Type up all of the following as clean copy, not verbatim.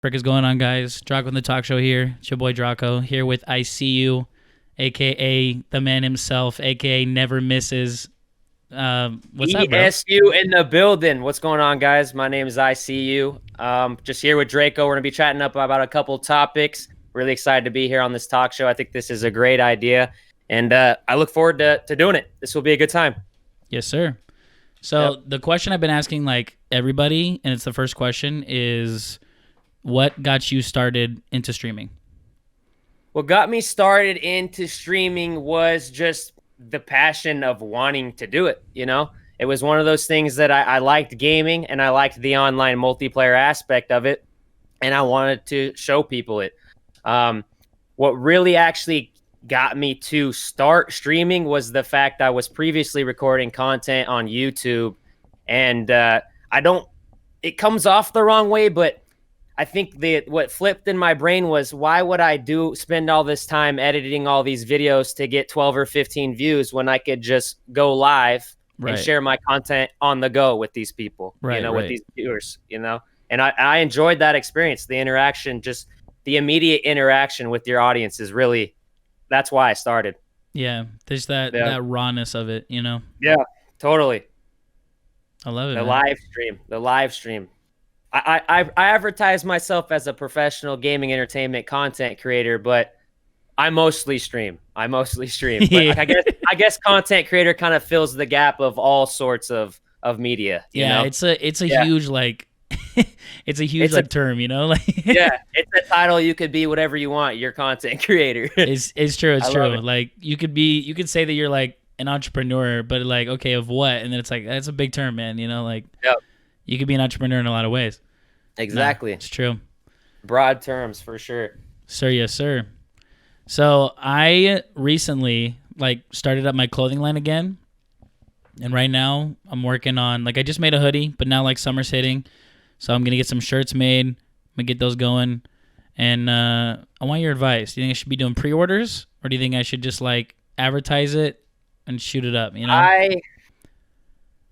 Frick is going on, guys? Draco in the Talk Show here. It's your boy Draco here with EyeSeeU, aka the man himself, aka never misses. What's up, bro? ESU in the building. What's going on, guys? My name is EyeSeeU. Just here with Draco. We're gonna be chatting up about a couple topics. Really excited to be here on this talk show. I think this is a great idea, and I look forward to doing it. This will be a good time. Yes, sir. So the question I've been asking like everybody, and it's the first question, is what got you started into streaming? What got me started into streaming was just the passion of wanting to do it. It was one of those things that I liked gaming and I liked the online multiplayer aspect of it, and I wanted to show people it. What really actually got me to start streaming was the fact I was previously recording content on YouTube, and it comes off the wrong way, but I think what flipped in my brain was, why would I spend all this time editing all these videos to get 12 or 15 views when I could just go live and share my content on the go with these people, with these viewers, And I enjoyed that experience. The interaction, just the immediate interaction with your audience that's why I started. Yeah, there's that rawness of it, Yeah, totally. I love it. The live stream. I advertise myself as a professional gaming entertainment content creator, but I mostly stream. But I guess content creator kind of fills the gap of all sorts of media. It's a huge it's a huge term, Yeah, it's a title. You could be whatever you want. You're content creator. It's true. It's true. Like you could say that you're like an entrepreneur, but like, okay, of what? And then it's like, that's a big term, man. You could be an entrepreneur in a lot of ways. Exactly. No, it's true. Broad terms for sure. Sir, yes, sir. So I recently started up my clothing line again. And right now I'm working on, I just made a hoodie, but now summer's hitting. So I'm going to get some shirts made. I'm going to get those going. And I want your advice. Do you think I should be doing pre-orders, or do you think I should just advertise it and shoot it up,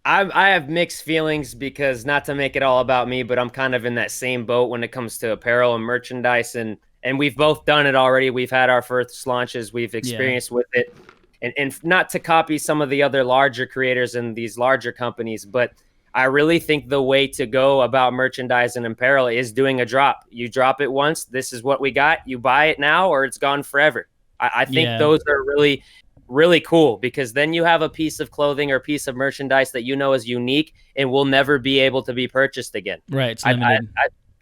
I have mixed feelings, because not to make it all about me, but I'm kind of in that same boat when it comes to apparel and merchandise, and we've both done it already. We've had our first launches. We've experienced with it, and not to copy some of the other larger creators and these larger companies, but I really think the way to go about merchandise and apparel is doing a drop. You drop it once. This is what we got. You buy it now or it's gone forever. I think those are really, really cool, because then you have a piece of clothing or a piece of merchandise that is unique and will never be able to be purchased again. Right. It's limited.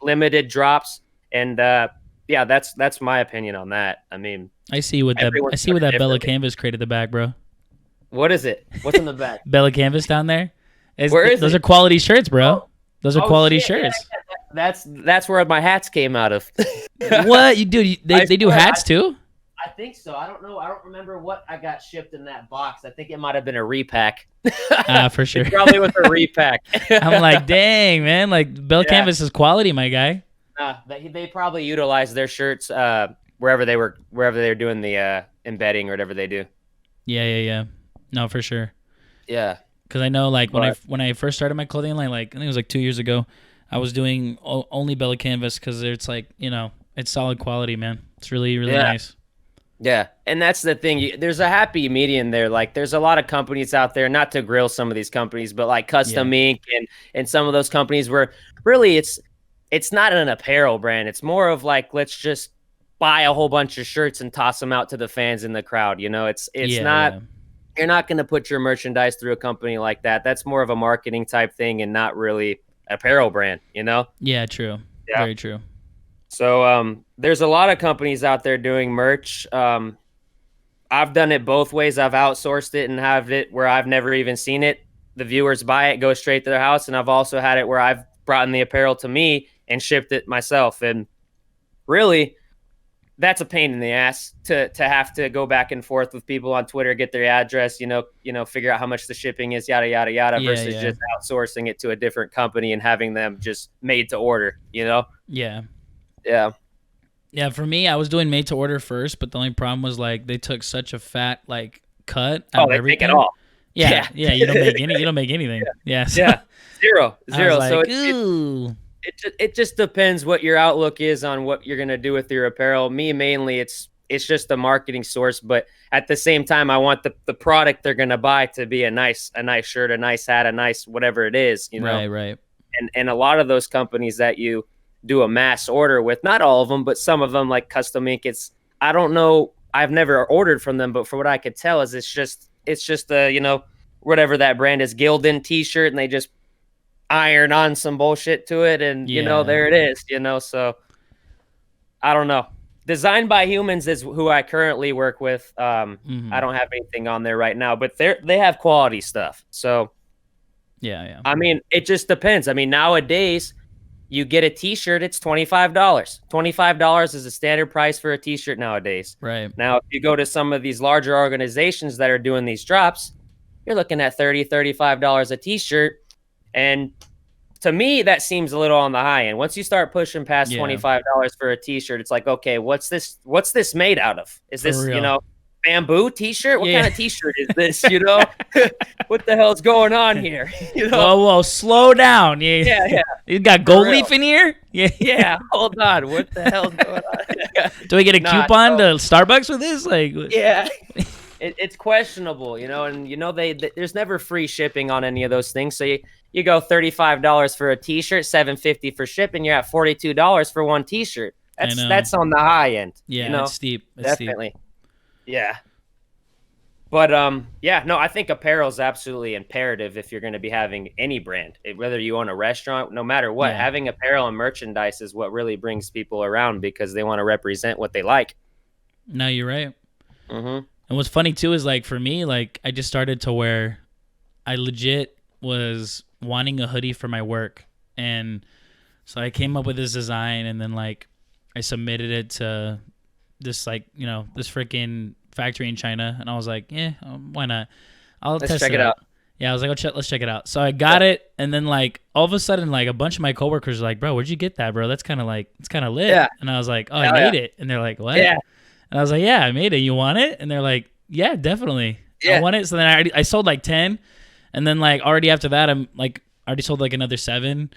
Limited drops. And that's my opinion on that. I mean, I see what that Bella Canvas crate at the back, bro. What is it? What's in the back? Bella Canvas down there. Where is those it? are quality shirts, bro. Those are quality shirts. Yeah. That's where my hats came out of. What you do? They do hats too? I think so. I don't know. I don't remember what I got shipped in that box. I think it might have been a repack. For sure. It probably was a repack. I'm like, dang, man. Bella Canvas is quality, my guy. They probably utilized their shirts wherever they were doing the embedding or whatever they do. Yeah. No, for sure. Yeah. Because I know, when I first started my clothing line, I think it was 2 years ago, I was doing only Bella Canvas, because it's it's solid quality, man. It's really, really nice. Yeah, and that's the thing. There's a happy medium there. There's a lot of companies out there, not to grill some of these companies, but Custom Ink and some of those companies where really it's not an apparel brand. It's more of let's just buy a whole bunch of shirts and toss them out to the fans in the crowd. It's not. Yeah. You're not going to put your merchandise through a company like that. That's more of a marketing type thing and not really apparel brand, Yeah, true. Yeah. Very true. So there's a lot of companies out there doing merch. I've done it both ways. I've outsourced it and have it where I've never even seen it. The viewers buy it, go straight to their house. And I've also had it where I've brought in the apparel to me and shipped it myself. And really, that's a pain in the ass to have to go back and forth with people on Twitter, get their address, figure out how much the shipping is, yada, yada, yada, versus just outsourcing it to a different company and having them just made to order, Yeah. Yeah. Yeah, for me, I was doing made to order first, but the only problem was they took such a fat cut out of everything. Take it all. Yeah, you don't make anything. Yeah. Zero. I was So ooh. it just depends what your outlook is on what you're gonna do with your apparel. Me mainly, it's just a marketing source, but at the same time, I want the product they're gonna buy to be a nice shirt, a nice hat, a nice whatever it is, you know. Right. And a lot of those companies that you do a mass order with, not all of them, but some of them like Custom Ink, I don't know, I've never ordered from them, but for what I could tell is it's just a, you know, whatever that brand is, Gildan t-shirt, and they just iron on some bullshit to it, and you know, there it is, you know. So I don't know. Designed by Humans is who I currently work with. I don't have anything on there right now, but they have quality stuff. So yeah. I mean, it just depends. I mean, nowadays you get a t-shirt, it's $25. $25 is a standard price for a t-shirt nowadays. Right. Now, if you go to some of these larger organizations that are doing these drops, you're looking at $35 a t-shirt. And to me, that seems a little on the high end. Once you start pushing past $25 for a t-shirt, it's like, okay, what's this made out of? Is this, you know, bamboo t-shirt? What kind of t-shirt is this? You know, what the hell's going on here? You know, whoa, slow down. Yeah. You got gold leaf in here? Yeah. Hold on, what the hell's going on? Do we get a coupon to Starbucks with this? Like, yeah. It's questionable, you know, and you know there's never free shipping on any of those things. So you go $35 for a t-shirt, $7.50 for shipping, you're at $42 for one t-shirt. That's on the high end. Yeah, you know? it's steep. Definitely. Yeah. But yeah, no, I think apparel is absolutely imperative if you're going to be having any brand, whether you own a restaurant, no matter what. Having apparel and merchandise is what really brings people around because they want to represent what they like. No, you're right. Mm-hmm. And what's funny too is like for me, like I just started to wear, I legit was wanting a hoodie for my work, and so I came up with this design, and then like I submitted it to this like, you know, this freaking factory in China, and I was like, yeah, why not? Let's check it out. Yeah, I was like, let's check it out. So I got it, and then like all of a sudden, like a bunch of my coworkers were like, bro, where'd you get that, bro? That's kind of like, it's kind of lit. Yeah. And I was like, oh, I made it. And they're like, what? Yeah. And I was like, yeah, I made it. You want it? And they're like, yeah, definitely. I want it. So then I sold like 10, and then like already after that, I'm like already sold like another 7.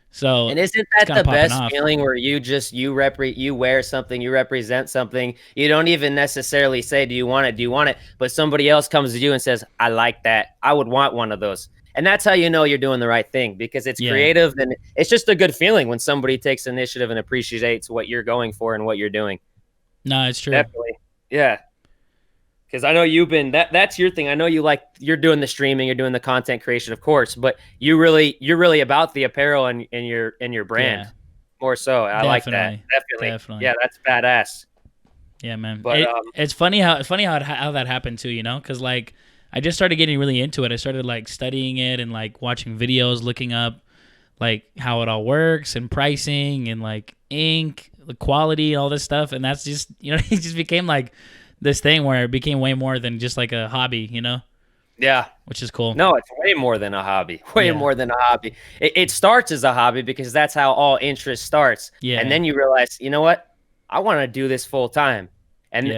So and isn't that the best feeling where you wear something, you represent something, you don't even necessarily say, do you want it? But somebody else comes to you and says, I like that. I would want one of those. And that's how you know you're doing the right thing, because it's creative, and it's just a good feeling when somebody takes initiative and appreciates what you're going for and what you're doing. No, it's true. Definitely. Yeah. Because I know you've been that's your thing. I know you're doing the streaming, you're doing the content creation, of course, but you're really about the apparel and your brand more so. I like that. Definitely. Yeah, that's badass. Yeah, man. But it's funny how that happened too, you know? Because like I just started getting really into it. I started like studying it and like watching videos, looking up like how it all works and pricing and like ink, the quality, and all this stuff. And that's just, you know, it just became like this thing where it became way more than just like a hobby, you know? Yeah. Which is cool. No, it's way more than a hobby. Way more than a hobby. It starts as a hobby because that's how all interest starts. Yeah. And then you realize, you know what? I want to do this full time. And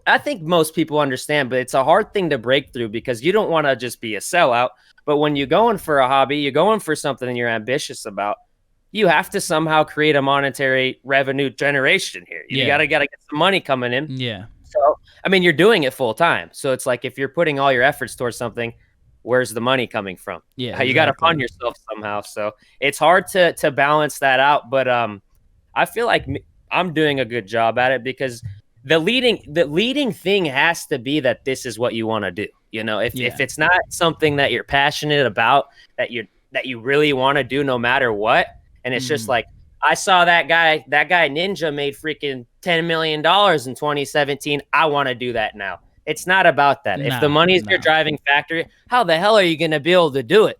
I think most people understand, but it's a hard thing to break through because you don't want to just be a sellout. But when you're going for a hobby, you're going for something you're ambitious about, you have to somehow create a monetary revenue generation here. You gotta get some money coming in. Yeah. So, I mean, you're doing it full time. So it's like, if you're putting all your efforts towards something, where's the money coming from? Yeah. You got to fund yourself somehow. So it's hard to balance that out. But I feel like I'm doing a good job at it, because the leading thing has to be that this is what you want to do. You know, if it's not something that you're passionate about, that you really want to do no matter what, and it's just like, I saw that guy Ninja made freaking $10 million in 2017. I want to do that now. It's not about that. If the money is your driving factor, how the hell are you going to be able to do it?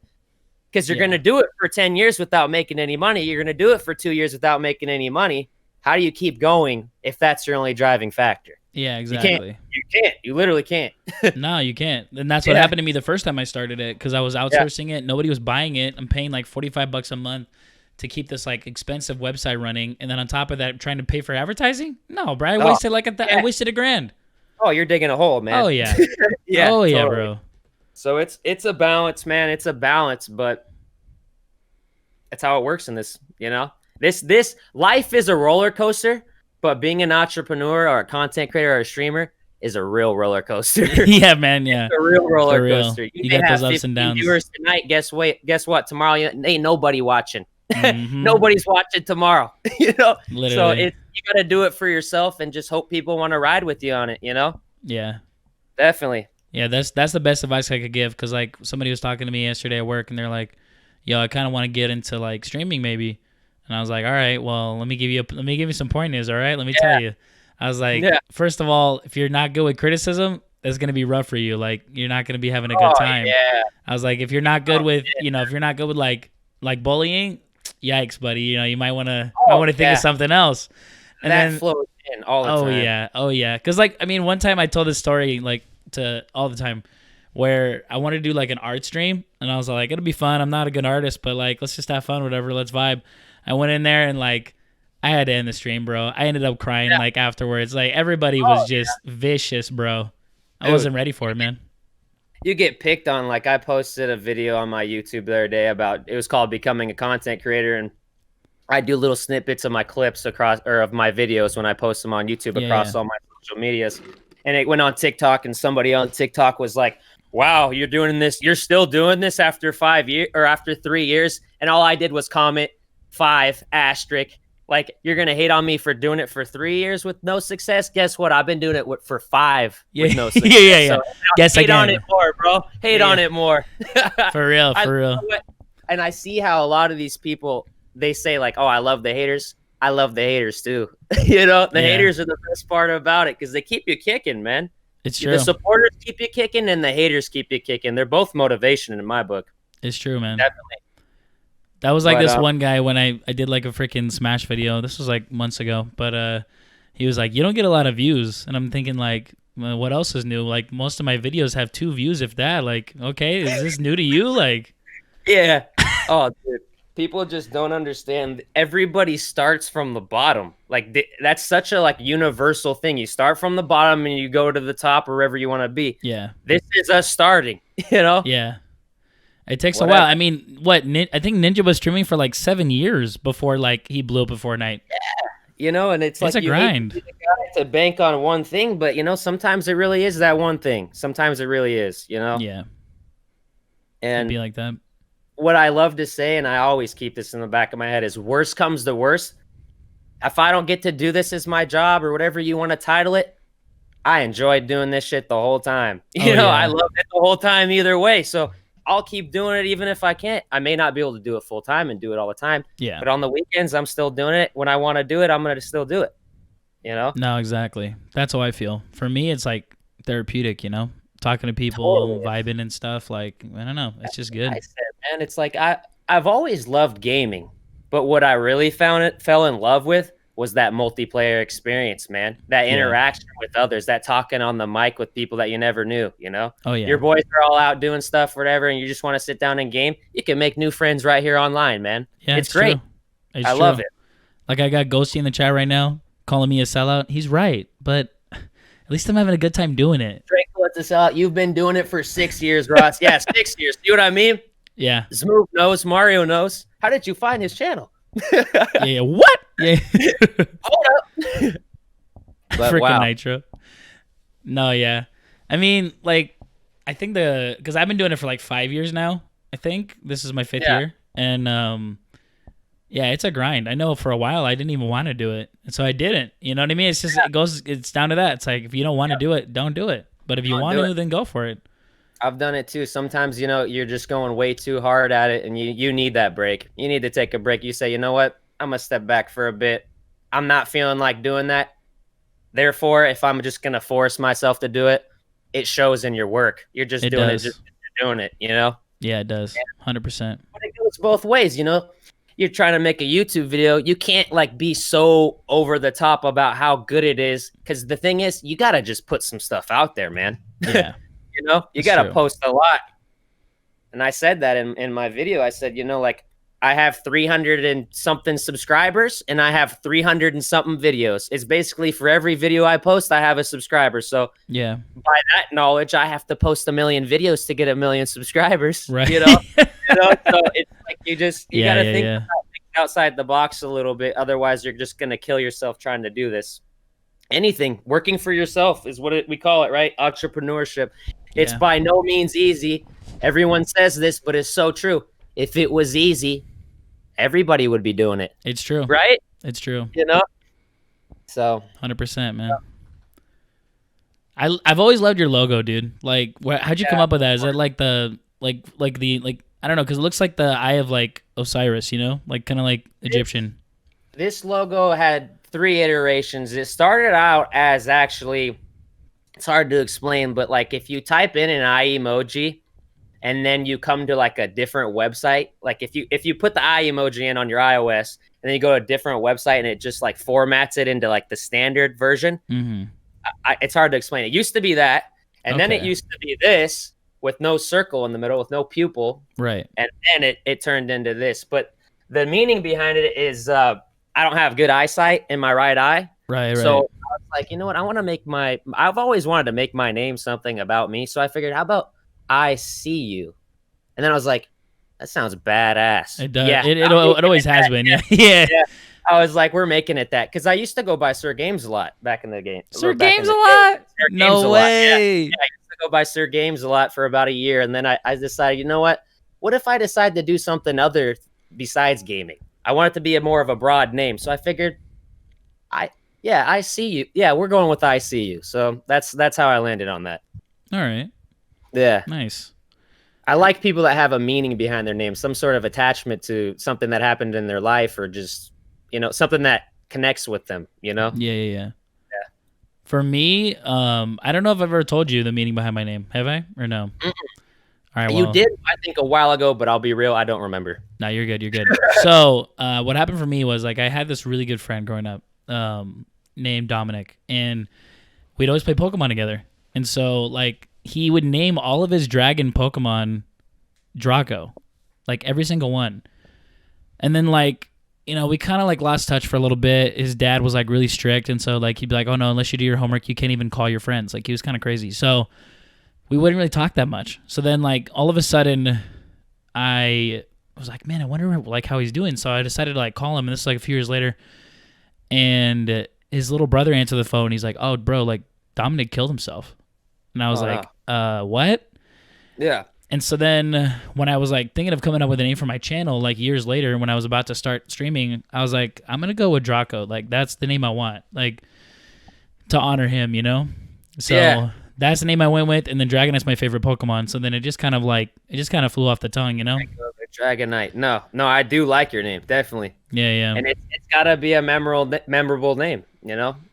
Because you're going to do it for 10 years without making any money. You're going to do it for 2 years without making any money. How do you keep going if that's your only driving factor? Yeah, exactly. You can't. You literally can't. No, you can't. And that's what happened to me the first time I started it, because I was outsourcing it. Nobody was buying it. I'm paying like $45 a month to keep this like expensive website running, and then on top of that, trying to pay for advertising. No, bro, I wasted I wasted $1,000. Oh, you're digging a hole, man. Oh yeah, yeah, oh yeah, bro. So it's a balance, man. It's a balance, but That's how it works in this, you know. This life is a roller coaster, but being an entrepreneur or a content creator or a streamer is a real roller coaster. Yeah, man. Yeah, A real for roller real. coaster. You You may got those have ups and 15 downs. viewers tonight. Guess what? Tomorrow ain't nobody watching. Hmm. Nobody's watching tomorrow. You know? So Literally. you gotta do it for yourself and just hope people want to ride with you on it, you know? Yeah. Definitely. Yeah, that's the best advice I could give, because like somebody was talking to me yesterday at work and they're like, "Yo, I kind of want to get into like streaming maybe," and I was like, "All right, well let me give you some pointers. All right, let me tell you." I was like, Yeah. first of all, if you're not good with criticism, that's gonna be rough for you. Like you're not gonna be having a good Oh time. yeah. I was like, if you're not good Oh, with yeah. if you're not good with like bullying, yikes, buddy. You might wanna Oh, think yeah. of something else. And That then flows in all the oh time. yeah, because like I mean, one time I told this story like to all the time, where I wanted to do like an art stream, and I was like, it'll be fun. I'm not a good artist, but like let's just have fun, whatever. Let's vibe. I went in there and like I had to end the stream, bro. I ended up crying Yeah. like afterwards. Like everybody Oh, was just vicious, bro. I dude. wasn't ready for it, man. You get picked on. Like I posted a video on my YouTube the other day about it was called becoming a content creator, and I do little snippets of my clips across or of my videos when I post them on YouTube across all my social medias. And it went on TikTok, and somebody on TikTok was like, "Wow, you're doing this. You're still doing this after 5 years or after 3 years." And all I did was comment 5 asterisk. Like, you're gonna hate on me for doing it for 3 years with no success. Guess what? I've been doing it for 5 Yeah, with no success. yeah. So Guess hate on again. it more, bro. Hate on it more. For real, I for real. love it. And I see how a lot of these people, they say like, "Oh, I love the haters." I love the haters too. You know, the Yeah. haters are the best part about it because they keep you kicking, man. It's The true. supporters keep you kicking, and the haters keep you kicking. They're both motivation in my book. It's true, man. Definitely. That was like But this one guy when I did like a freaking Smash video. This was like months ago, but he was like, "You don't get a lot of views," and I'm thinking like, well, what else is new? Like most of my videos have 2 views, if that. Like, okay, is this new to you? Like, yeah. Oh, dude. People just don't understand. Everybody starts from the bottom. Like that's such a like universal thing. You start from the bottom and you go to the top or wherever you want to be. yeah, This is us starting. You know. yeah. It takes Whatever. a while. I mean, I think Ninja was streaming for like 7 years before like he blew up in Fortnite. You know, and it's like a you hate grind. to be the guy to bank on one thing, but you know, sometimes it really is that one thing. Sometimes it really is, you know. Yeah, it'd And be like that. what I love to say, and I always keep this in the back of my head, is worst comes to worst. If I don't get to do this as my job or whatever you want to title it, I enjoyed doing this shit the whole time. You know, yeah. I loved it the whole time either way. So I'll keep doing it even if I can't. I may not be able to do it full time and do it all the time. Yeah. But on the weekends, I'm still doing it. When I want to do it, I'm going to still do it. You know? No, exactly. That's how I feel. For me, it's like therapeutic, talking to people, Totally. vibing and stuff. Like, I don't know. It's just good. I said, man, it's like I've always loved gaming, but what I really fell in love with was that multiplayer experience, man. That interaction with others, that talking on the mic with people that you never knew, you know? Oh, yeah. Your boys are all out doing stuff, whatever, and you just want to sit down and game. You can make new friends right here online, man. Yeah, it's great. True. It's I true. love it. Like, I got Ghosty in the chat right now calling me a sellout. He's right, but at least I'm having a good time doing it. Draco, it's a sellout. You've been doing it for 6 years, Ross. Yeah, 6 years. See what I mean? Yeah. Smooth knows. Mario knows. How did you find his channel? Yeah. What? Yeah. Hold up. But Freaking wow. Nitro. No, yeah. I mean, like, I think because I've been doing it for like 5 years now. I think this is my 5th year, and yeah, it's a grind. I know for a while I didn't even want to do it, and so I didn't. You know what I mean? It's just it's down to that. It's like if you don't want to do it, don't do it. But if you want to, then go for it. I've done it too. Sometimes, you're just going way too hard at it and you need that break. You need to take a break. You say, you know what? I'm going to step back for a bit. I'm not feeling like doing that. Therefore, if I'm just going to force myself to do it, it shows in your work. You're just doing it just you're doing it, you know? Yeah, it does. 100%. But it goes both ways, You're trying to make a YouTube video. You can't like be so over the top about how good it is. Cause the thing is, you got to just put some stuff out there, man. Yeah. You got to post a lot. And I said that in my video. I said, like I have 300 and something subscribers and I have 300 and something videos. It's basically for every video I post, I have a subscriber. So yeah, by that knowledge, I have to post 1 million videos to get 1 million subscribers. Right. So it's like you Yeah, gotta yeah, think yeah. outside the box a little bit. Otherwise, you're just gonna kill yourself trying to do this. Anything working for yourself is what we call it, right? Entrepreneurship. It's Yeah. by no means easy. Everyone says this, but it's so true. If it was easy, everybody would be doing it, It's true. right? It's true. You know. So 100%, man. I've always loved your logo, dude. Like, how'd you come up with that? Is that like the like I don't know, because it looks like the eye of like Osiris, you know, like kind of like Egyptian. this logo had 3 iterations. It started out as actually, it's hard to explain, but like if you type in an eye emoji and then you come to like a different website, like if you put the eye emoji in on your iOS and then you go to a different website and it just like formats it into like the standard version, Mm-hmm. it's hard to explain. It used to be that, and then it Okay. used to be this with no circle in the middle, with no pupil, Right. and then it turned into this. But the meaning behind it is I don't have good eyesight in my right eye. Right. So Right. I was like, you know what? I want to I've always wanted to make my name something about me. So I figured, how about I see you? And then I was like, that sounds badass. It does. Yeah. It always has been. Yeah. Yeah. Yeah. I was like, we're making it that. Because I used to go by Sir Games a lot back in the game. Sir Back in Games a the day. lot. Sir Games a No lot. Yeah. way. I used to go by Sir Games a lot for about a year. And then I decided, you know what? What if I decide to do something other besides gaming? I want it to be a more of a broad name. So I figured, I see you. Yeah, we're going with EyeSeeU. So that's how I landed on that. All right. Yeah. Nice. I like people that have a meaning behind their name, some sort of attachment to something that happened in their life, or just, something that connects with them, Yeah. Yeah. For me, I don't know if I've ever told you the meaning behind my name. Have I or no? Mm-mm. All right. You Well, did, I think, a while ago, but I'll be real, I don't remember. no, you're good. You're good. So, what happened for me was like I had this really good friend growing up, named Dominic, and we'd always play Pokemon together. And so, like, he would name all of his dragon Pokemon Draco, like every single one. And then, like, we kind of like lost touch for a little bit. His dad was like really strict, and so like he'd be like, "Oh no, unless you do your homework, you can't even call your friends." Like he was kind of crazy. So we wouldn't really talk that much. So then, like, all of a sudden, I was like, "Man, I wonder like how he's doing." So I decided to like call him, and this is like a few years later. And his little brother answered the phone. He's like, "Oh, bro, like Dominic killed himself." And I was like, "What?" Yeah. And so then when I was like thinking of coming up with a name for my channel, like years later when I was about to start streaming, I was like, I'm going to go with Draco. Like that's the name I want, like to honor him, So that's the name I went with. And then Dragonite's my favorite Pokemon. So then it just kind of flew off the tongue, Dragonite. No, I do like your name, definitely. Yeah, yeah. And it's got to be a memorable name,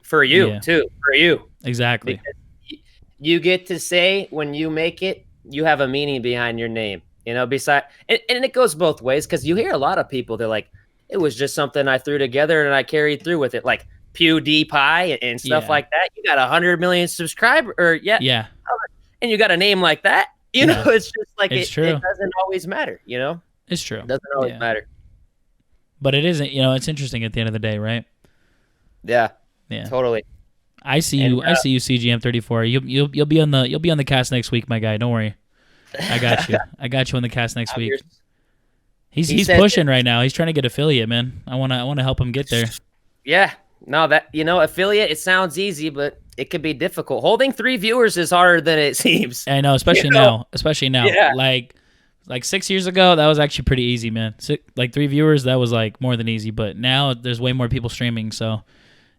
for you too, for you. Exactly. Because you get to say when you make it, you have a meaning behind your name, besides, and it goes both ways, because you hear a lot of people, they're like, it was just something I threw together and I carried through with it, like PewDiePie and stuff like that. You got 100 million subscribers, Yeah. and you got a name like that, it's just like, It's it true. doesn't always matter, It's true. It doesn't always matter. But it isn't, it's interesting at the end of the day, right? Yeah. Yeah. Totally. I see you CGM34. You'll be on the cast next week, my guy. Don't worry. I got you. I got you on the cast next week. He's pushing right now. He's trying to get affiliate, man. I wanna help him get there. Yeah. No, that affiliate, it sounds easy, but it can be difficult. Holding 3 viewers is harder than it seems. I know, especially now. Yeah. Like 6 years ago, that was actually pretty easy, man. Like 3 viewers, that was like more than easy. But now there's way more people streaming, so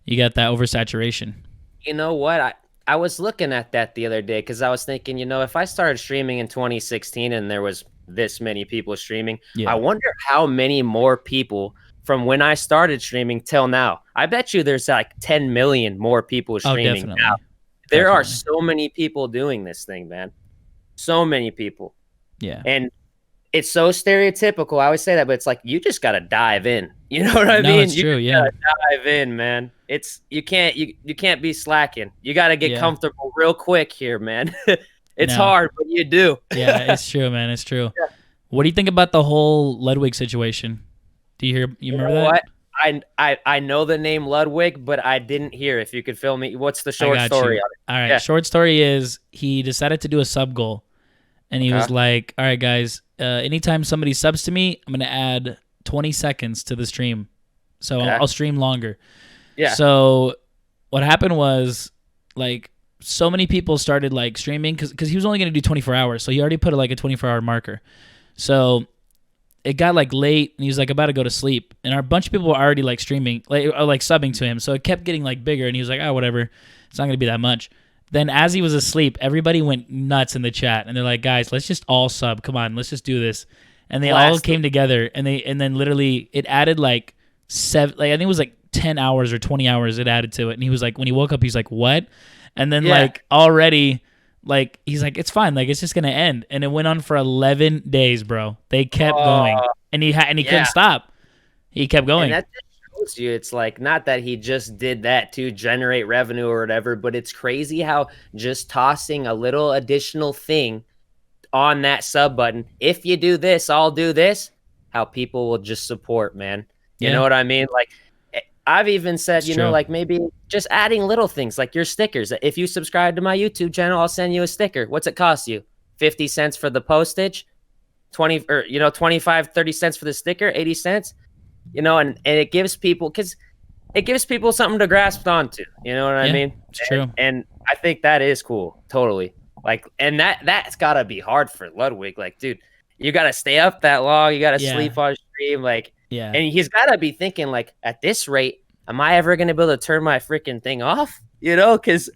you got that oversaturation. You know what? I was looking at that the other day, because I was thinking, if I started streaming in 2016 and there was this many people streaming, I wonder how many more people from when I started streaming till now. I bet you there's like 10 million more people streaming now. There are so many people doing this thing, man. So many people. Yeah. And it's so stereotypical. I always say that, but it's like, you just got to dive in. You know what I mean? It's true. Yeah. Gotta dive in, man. You can't be slacking. You got to get comfortable real quick here, man. It's hard, but you do. Yeah, it's true, man. It's true. Yeah. What do you think about the whole Ludwig situation? Do you remember that? What? I know the name Ludwig, but I didn't hear. If you could fill me, what's the short story on it? All right. Yeah. Short story is he decided to do a sub goal, and he was like, "All right, guys, anytime somebody subs to me, I'm gonna add 20 seconds to the stream, so I'll stream longer." Yeah. So what happened was, like, so many people started like streaming because he was only gonna do 24 hours, so he already put like a 24-hour marker. So it got like late, and he was like about to go to sleep, and a bunch of people were already like streaming, like subbing to him. So it kept getting like bigger, and he was like, "Oh, whatever, it's not gonna be that much." Then as he was asleep, everybody went nuts in the chat, and they're like, "Guys, let's just all sub. Come on, let's just do this." And they all came together, and then literally it added like 7, like I think it was like 10 hours or 20 hours it added to it. And he was like, when he woke up, he's like, "What?" And then like already, like he's like, "It's fine, like it's just gonna end." And it went on for 11 days, bro. They kept going, and he couldn't stop. He kept going. And that just shows you, it's like, not that he just did that to generate revenue or whatever, but it's crazy how just tossing a little additional thing on that sub button, if you do this, I'll do this, how people will just support, man. You know what I mean? Like, I've even said, It's you true. know, like maybe just adding little things like your stickers. If you subscribe to my YouTube channel, I'll send you a sticker. What's it cost you? 50 cents for the postage, 20 or, you know, 25, 30 cents for the sticker, 80 cents, you know, and it gives people, because it gives people something to grasp onto. You know what I mean? It's true. And I think that is cool. Totally. Like, and that's gotta be hard for Ludwig. Like, dude, you gotta stay up that long. You gotta sleep on stream. Like, and he's gotta be thinking, like, at this rate, am I ever gonna be able to turn my freaking thing off? You know, because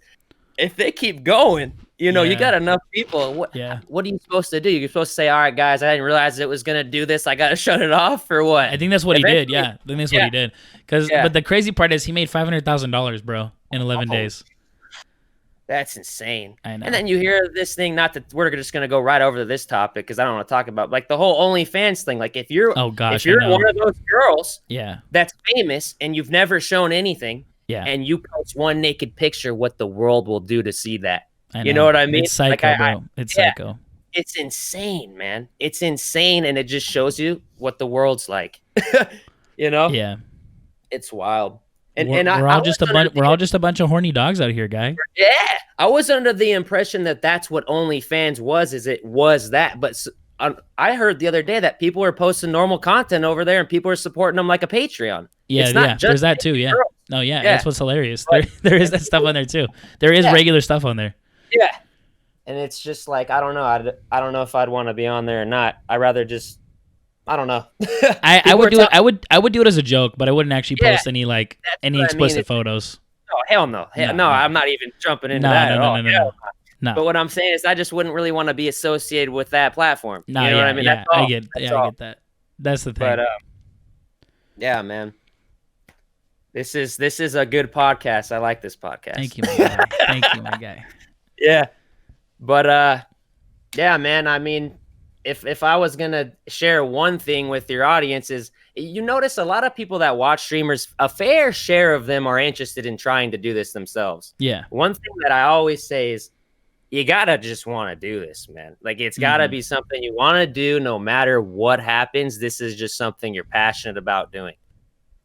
if they keep going, you know, you got enough people. What are you supposed to do? You're supposed to say, "All right, guys, I didn't realize it was gonna do this. I gotta shut it off," or what? I think that's what he did. Yeah, I think that's what he did. But the crazy part is he made $500,000, bro, in 11 days. That's insane. I know. And then you hear this thing, not that we're just going to go right over to this topic because I don't want to talk about, like, the whole OnlyFans thing. Like, if you're if you're one of those girls that's famous and you've never shown anything and you post one naked picture, what the world will do to see that. You know what I mean? It's psycho, like, bro. It's psycho. It's insane, man. It's insane, and it just shows you what the world's like. You know? Yeah. It's wild. And we're all just a bunch of horny dogs out here, guy. Yeah, I was under the impression that that's what OnlyFans was. It was that, but I heard the other day that people are posting normal content over there, and people are supporting them like a Patreon. Yeah, there's that too. Yeah, no, that's what's hilarious. There is that stuff on there too. There is regular stuff on there. Yeah, and it's just like, I don't know. I don't know if I'd want to be on there or not. I'd rather just. I don't know. I would do it. I would do it as a joke, but I wouldn't actually post any explicit photos. Oh, hell no. No, I'm not even jumping into that at all. No. But what I'm saying is, I just wouldn't really want to be associated with that platform. No, you know what I mean? Yeah, I get that. That's the thing. But yeah, man. This is a good podcast. I like this podcast. Thank you, my guy. Thank you, my guy. Yeah. But yeah, man, I mean, if I was going to share one thing with your audience, is you notice a lot of people that watch streamers, a fair share of them are interested in trying to do this themselves. Yeah. One thing that I always say is, you got to just want to do this, man. Like, it's got to be something you want to do no matter what happens. This is just something you're passionate about doing.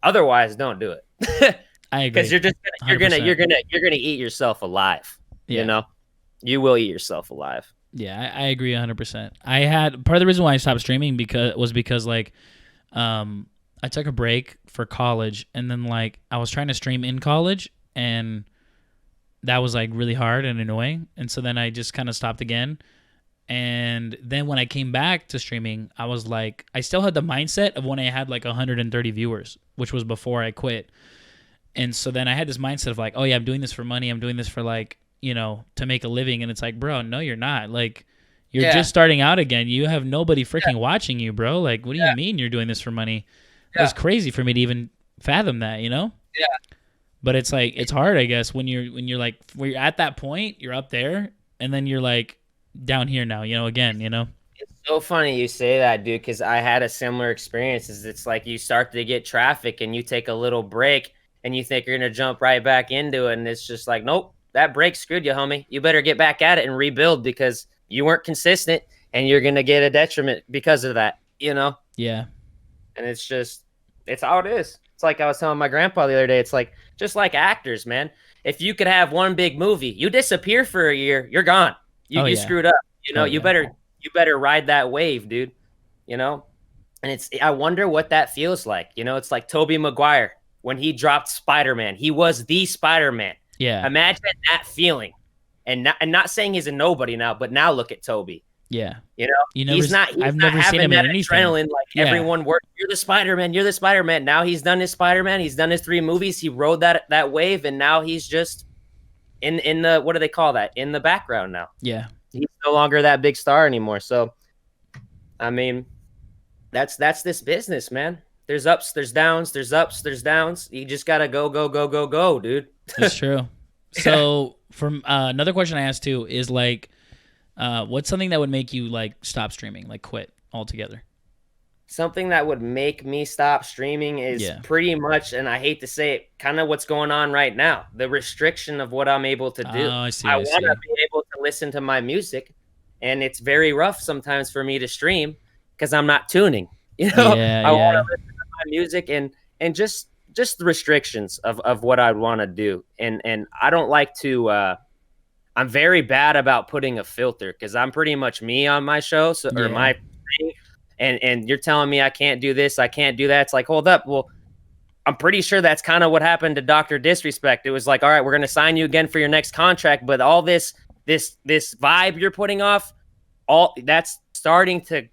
Otherwise, don't do it. I agree. Because you're gonna eat yourself alive. Yeah. You know, you will eat yourself alive. Yeah, I agree 100%. I had part of the reason why I stopped streaming because like, I took a break for college, and then like I was trying to stream in college, and that was like really hard and annoying, and so then I just kind of stopped again. And then when I came back to streaming, I was like, I still had the mindset of when I had like 130 viewers, which was before I quit. And so then I had this mindset of like, oh yeah, I'm doing this for money. I'm doing this for like, you know, to make a living. And it's like, bro, no, you're not. Like, you're just starting out again. You have nobody freaking watching you, bro. Like, what do you mean you're doing this for money? It was crazy for me to even fathom that, you know? Yeah. But it's like, it's hard, I guess, when you're like, when you're at that point, you're up there, and then you're like down here now, you know, again, you know? It's so funny you say that, dude, because I had a similar experience. It's like you start to get traffic and you take a little break and you think you're going to jump right back into it. And it's just like, nope, that break screwed you, homie. You better get back at it and rebuild, because you weren't consistent and you're going to get a detriment because of that, you know? Yeah. And it's how it is. It's like I was telling my grandpa the other day, it's like, just like actors, man. If you could have one big movie, you disappear for a year, you're gone. You screwed up. You know, you better you better ride that wave, dude. You know, and I wonder what that feels like. You know, it's like Tobey Maguire when he dropped Spider-Man. He was the Spider-Man. Yeah. Imagine that feeling. And not saying he's a nobody now, but now look at Toby. Yeah. You know, he's not seen him in anything. Adrenaline like everyone worked. You're the Spider-Man. You're the Spider-Man. Now he's done his Spider-Man. He's done his 3 movies. He rode that wave, and now he's just in the, what do they call that? In the background now. Yeah. He's no longer that big star anymore. So, I mean, that's this business, man. There's ups, there's downs, there's ups, there's downs. You just gotta go, dude. That's true. So, from another question I asked too is like, what's something that would make you like stop streaming, like quit altogether? Something that would make me stop streaming is pretty much, and I hate to say it, kind of what's going on right now. The restriction of what I'm able to do. Oh, I see. I want to be able to listen to my music, and it's very rough sometimes for me to stream because I'm not tuning. You know, I want to listen to my music and just the restrictions of what I want to do. And I don't like to. I'm very bad about putting a filter because I'm pretty much me on my show, or my thing. And you're telling me I can't do this, I can't do that. It's like, hold up. Well, I'm pretty sure that's kind of what happened to Dr. Disrespect. It was like, all right, we're going to sign you again for your next contract. But all this vibe you're putting off, all that's starting to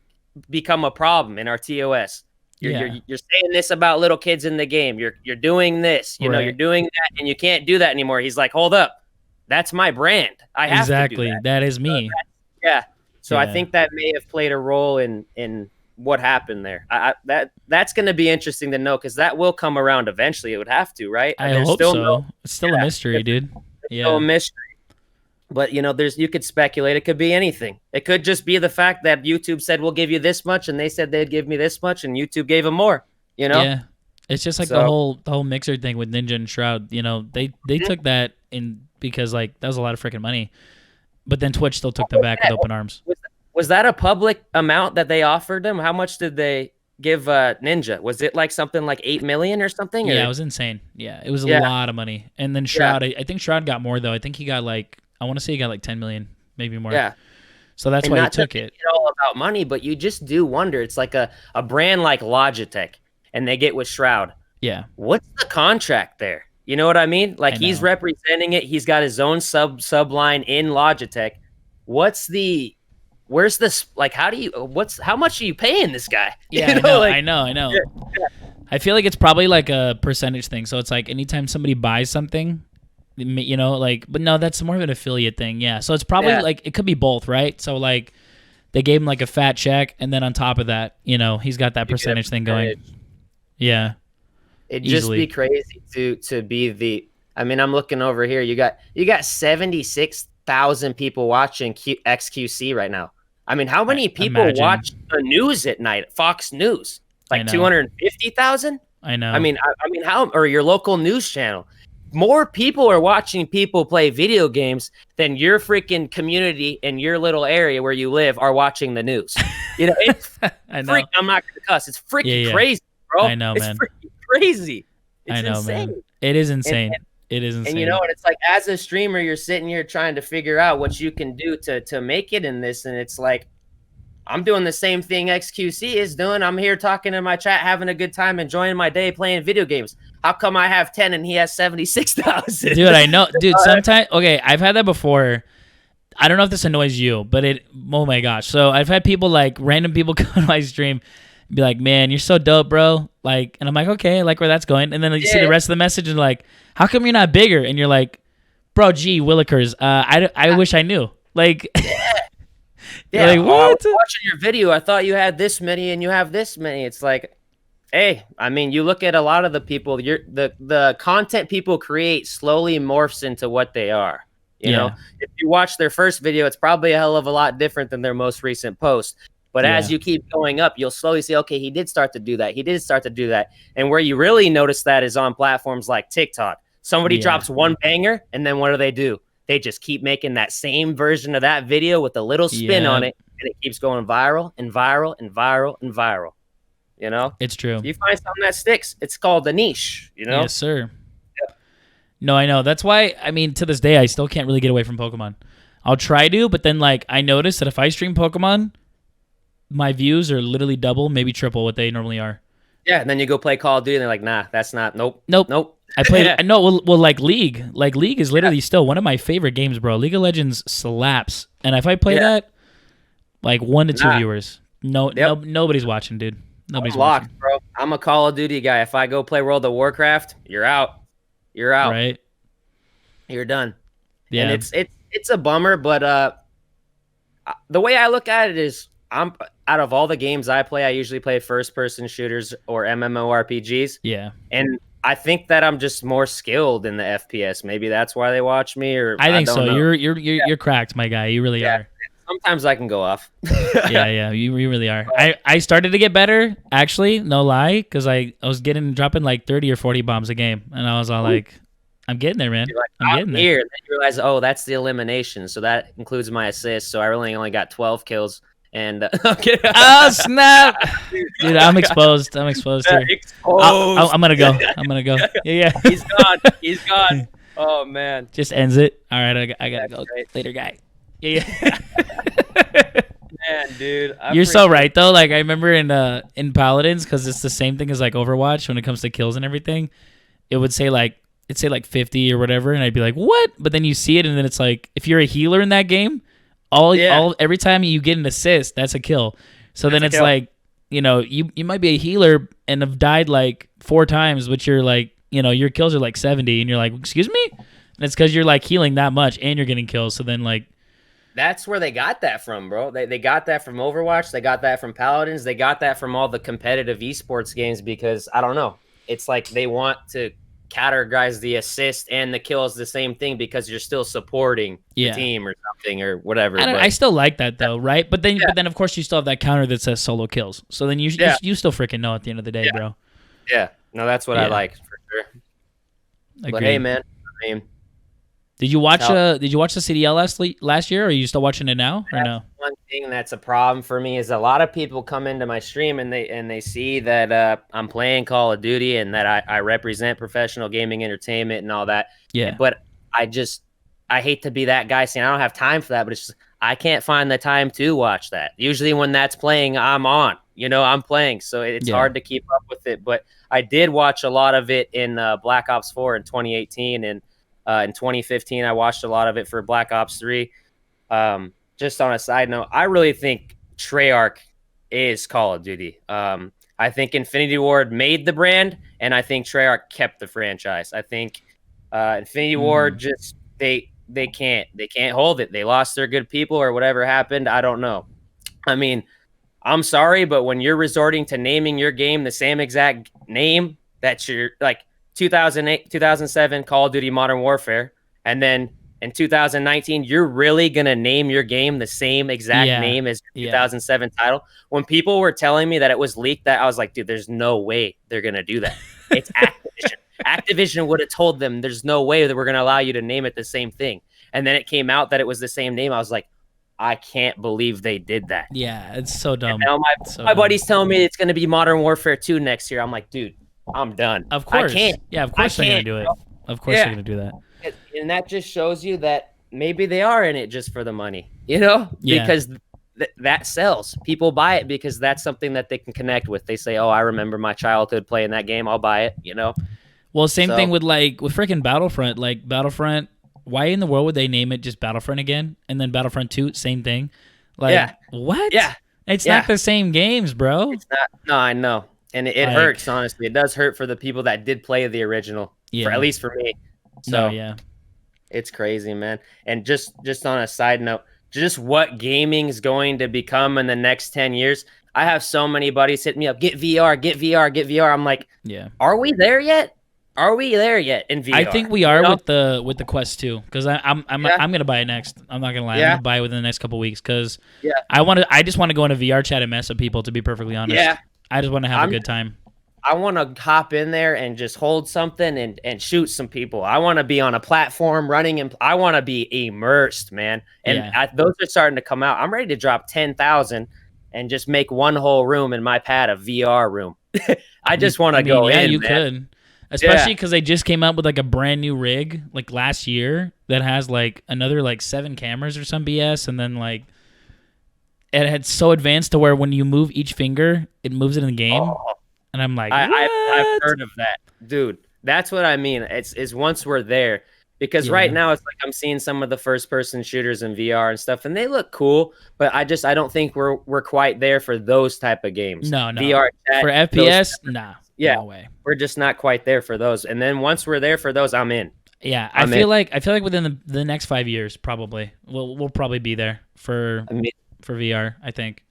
become a problem in our TOS. You're saying this about little kids in the game. You're doing this, you know, you're doing that, and you can't do that anymore. He's like, hold up. That's my brand. I have to do that. That is me. So I think that may have played a role in what happened there. That's going to be interesting to know because that will come around eventually. It would have to, right? I hope so. It's still a mystery, dude. It's still a mystery. But you know, you could speculate. It could be anything. It could just be the fact that YouTube said we'll give you this much, and they said they'd give me this much, and YouTube gave them more. You know? Yeah. It's just like the whole Mixer thing with Ninja and Shroud. You know, they took that in because like that was a lot of freaking money. But then Twitch still took them back with open arms. Was that a public amount that they offered them? How much did they give Ninja? Was it like something like 8 million or something? Yeah, it was insane. Yeah, it was a lot of money. And then Shroud, I think Shroud got more though. I think he got like, I want to say he got like 10 million, maybe more. Yeah. So that's why he took it. It's all about money, but you just do wonder. It's like a brand like Logitech, and they get with Shroud. Yeah. What's the contract there? You know what I mean? Like he's representing it. He's got his own subline in Logitech. Where's this? Like, how much are you paying this guy? Yeah, you know, I know. Yeah. I feel like it's probably like a percentage thing. So it's like anytime somebody buys something, you know, like, but no, that's more of an affiliate thing. Yeah. So it's probably like, it could be both, right? So like they gave him like a fat check. And then on top of that, you know, he's got that percentage thing going. Yeah. It'd just be crazy to be I mean, I'm looking over here. You got 76,000 people watching XQC right now. I mean, how many people watch the news at night? Fox News, like 250,000. I know. I mean, how? Or your local news channel. More people are watching people play video games than your freaking community in your little area where you live are watching the news. You know, it's I'm not gonna cuss. It's freaking crazy, bro. I know, man. It's freaking crazy. It's I know, insane. man. It is insane. It is insane. And you know, and it's like as a streamer, you're sitting here trying to figure out what you can do to make it in this, and it's like I'm doing the same thing XQC is doing. I'm here talking in my chat, having a good time, enjoying my day, playing video games. How come I have 10 and he has 76,000? Dude, I know. Dude, sometimes I've had that before. I don't know if this annoys you, but oh my gosh. So I've had people like random people come to my stream and be like, man, you're so dope, bro. Like, and I'm like, okay, I like where that's going. And then you see the rest of the message and like, how come you're not bigger? And you're like, bro, gee, Willikers, I wish I knew. Like, yeah, like, what? I was watching your video. I thought you had this many and you have this many. It's like, hey, I mean, you look at a lot of the people, the content people create slowly morphs into what they are. You know, if you watch their first video, it's probably a hell of a lot different than their most recent post. But as you keep going up, you'll slowly see, okay, he did start to do that. He did start to do that. And where you really notice that is on platforms like TikTok. Somebody drops one banger, and then what do? They just keep making that same version of that video with a little spin on it, and it keeps going viral and viral and viral and viral. You know? It's true. If you find something that sticks, it's called a niche, you know? Yes, sir. Yeah. No, I know. That's why, I mean, to this day, I still can't really get away from Pokemon. I'll try to, but then, like, I notice that if I stream Pokemon, my views are literally double, maybe triple what they normally are. Yeah, and then you go play Call of Duty, and they're like, nah, that's not. Nope. Nope. I played. Yeah. I know. Well, like League. Like League is literally still one of my favorite games, bro. League of Legends slaps. And if I play that, like 1 to 2 viewers. Nobody's watching, dude. Nobody's watching, bro. I'm a Call of Duty guy. If I go play World of Warcraft, you're out. You're out. Right. You're done. Yeah. And it's a bummer, but the way I look at it is, I'm out of all the games I play, I usually play first-person shooters or MMORPGs. Yeah. And I think that I'm just more skilled in the FPS. Maybe that's why they watch me. Or I think don't so. know. You're cracked, my guy. You really are. Sometimes I can go off. yeah. You really are. I started to get better, actually. No lie, because I was dropping like 30 or 40 bombs a game, and I was all like, I'm getting there, man. Like, I'm getting there. And then you realize, oh, that's the elimination. So that includes my assists. So I really only got 12 kills. And oh snap, dude! I'm exposed. I'm exposed here. I'm gonna go. Yeah. He's gone. Oh man. Just ends it. All right, I gotta go. Great. Later, guy. Yeah. Man, dude. You're so right though. Like I remember in Paladins, because it's the same thing as like Overwatch when it comes to kills and everything. It would say like 50 or whatever, and I'd be like, what? But then you see it, and then it's like, if you're a healer in that game, every time you get an assist, that's a kill. So then it's like, you might be a healer and have died like 4 times, but you're like, your kills are like 70, and you're like, excuse me? And it's because you're like healing that much and you're getting kills. So then like, that's where they got that from, bro. They got that from Overwatch. They got that from Paladins. They got that from all the competitive esports games, because I don't know. It's like they want to categorize the assist and the kill as the same thing, because you're still supporting the team or something or whatever. I still like that though, right? But then of course you still have that counter that says solo kills. So then you still freaking know at the end of the day, bro. Yeah, no, that's what I like for sure. Agreed. But hey, man, I mean, did you watch the CDL last year, or are you still watching it now, or no? One thing that's a problem for me is a lot of people come into my stream and they see that I'm playing Call of Duty and that I represent professional gaming entertainment and all that. Yeah. But I hate to be that guy saying I don't have time for that, but it's just, I can't find the time to watch that. Usually when that's playing, I'm on. I'm playing, so it's hard to keep up with it. But I did watch a lot of it in Black Ops 4 in 2018, and in 2015, I watched a lot of it for Black Ops 3. Just on a side note, I really think Treyarch is Call of Duty. I think Infinity Ward made the brand, and I think Treyarch kept the franchise. I think Infinity Ward just they can't hold it. They lost their good people or whatever happened. I don't know. I mean, I'm sorry, but when you're resorting to naming your game the same exact name that you're like 2008, 2007 Call of Duty Modern Warfare, and then in 2019, you're really going to name your game the same exact name as your 2007 title. When people were telling me that it was leaked, that I was like, dude, there's no way they're going to do that. It's Activision. Activision would have told them there's no way that we're going to allow you to name it the same thing. And then it came out that it was the same name. I was like, I can't believe they did that. Yeah, it's so dumb. And now my buddy's telling me it's going to be Modern Warfare 2 next year. I'm like, dude, I'm done. Of course. I can't. Yeah, of course they're going to do it. Of course they're going to do that. And that just shows you that maybe they are in it just for the money, because that sells. People buy it because that's something that they can connect with. They say, oh, I remember my childhood playing that game. I'll buy it, Well, same thing with freaking Battlefront. Like Battlefront, why in the world would they name it just Battlefront again? And then Battlefront 2, same thing. Like, what? Yeah. It's not the same games, bro. It's not. No, I know. And it hurts, honestly. It does hurt for the people that did play the original, at least for me. So it's crazy, man. And just on a side note, just what gaming is going to become in the next 10 years. I have so many buddies hit me up, get VR, get VR, get VR. I'm like, are we there yet? Are we there yet in VR? I think we are with the Quest 2, because I'm gonna buy it next. I'm not gonna lie, I'm gonna buy it within the next couple weeks, because I just want to go in a VR chat and mess with people. To be perfectly honest, I just want to have a good time. I want to hop in there and just hold something and shoot some people. I want to be on a platform running, and I want to be immersed, man. And those are starting to come out. I'm ready to drop 10,000 and just make one whole room in my pad a VR room. I just want to go in. Yeah, you man. could. Especially because they just came out with like a brand new rig like last year that has like another like 7 cameras or some BS, and then like it had so advanced to where when you move each finger, it moves it in the game. Oh, And I'm like, I've heard of that, dude. That's what I mean. It's once we're there, because right now it's like I'm seeing some of the first person shooters in VR and stuff, and they look cool, but I don't think we're quite there for those type of games. No, VR chat, for FPS, nah, yeah, no way. We're just not quite there for those. And then once we're there for those, I'm in. Yeah, I feel like within the next 5 years, probably we'll probably be there for VR. I think.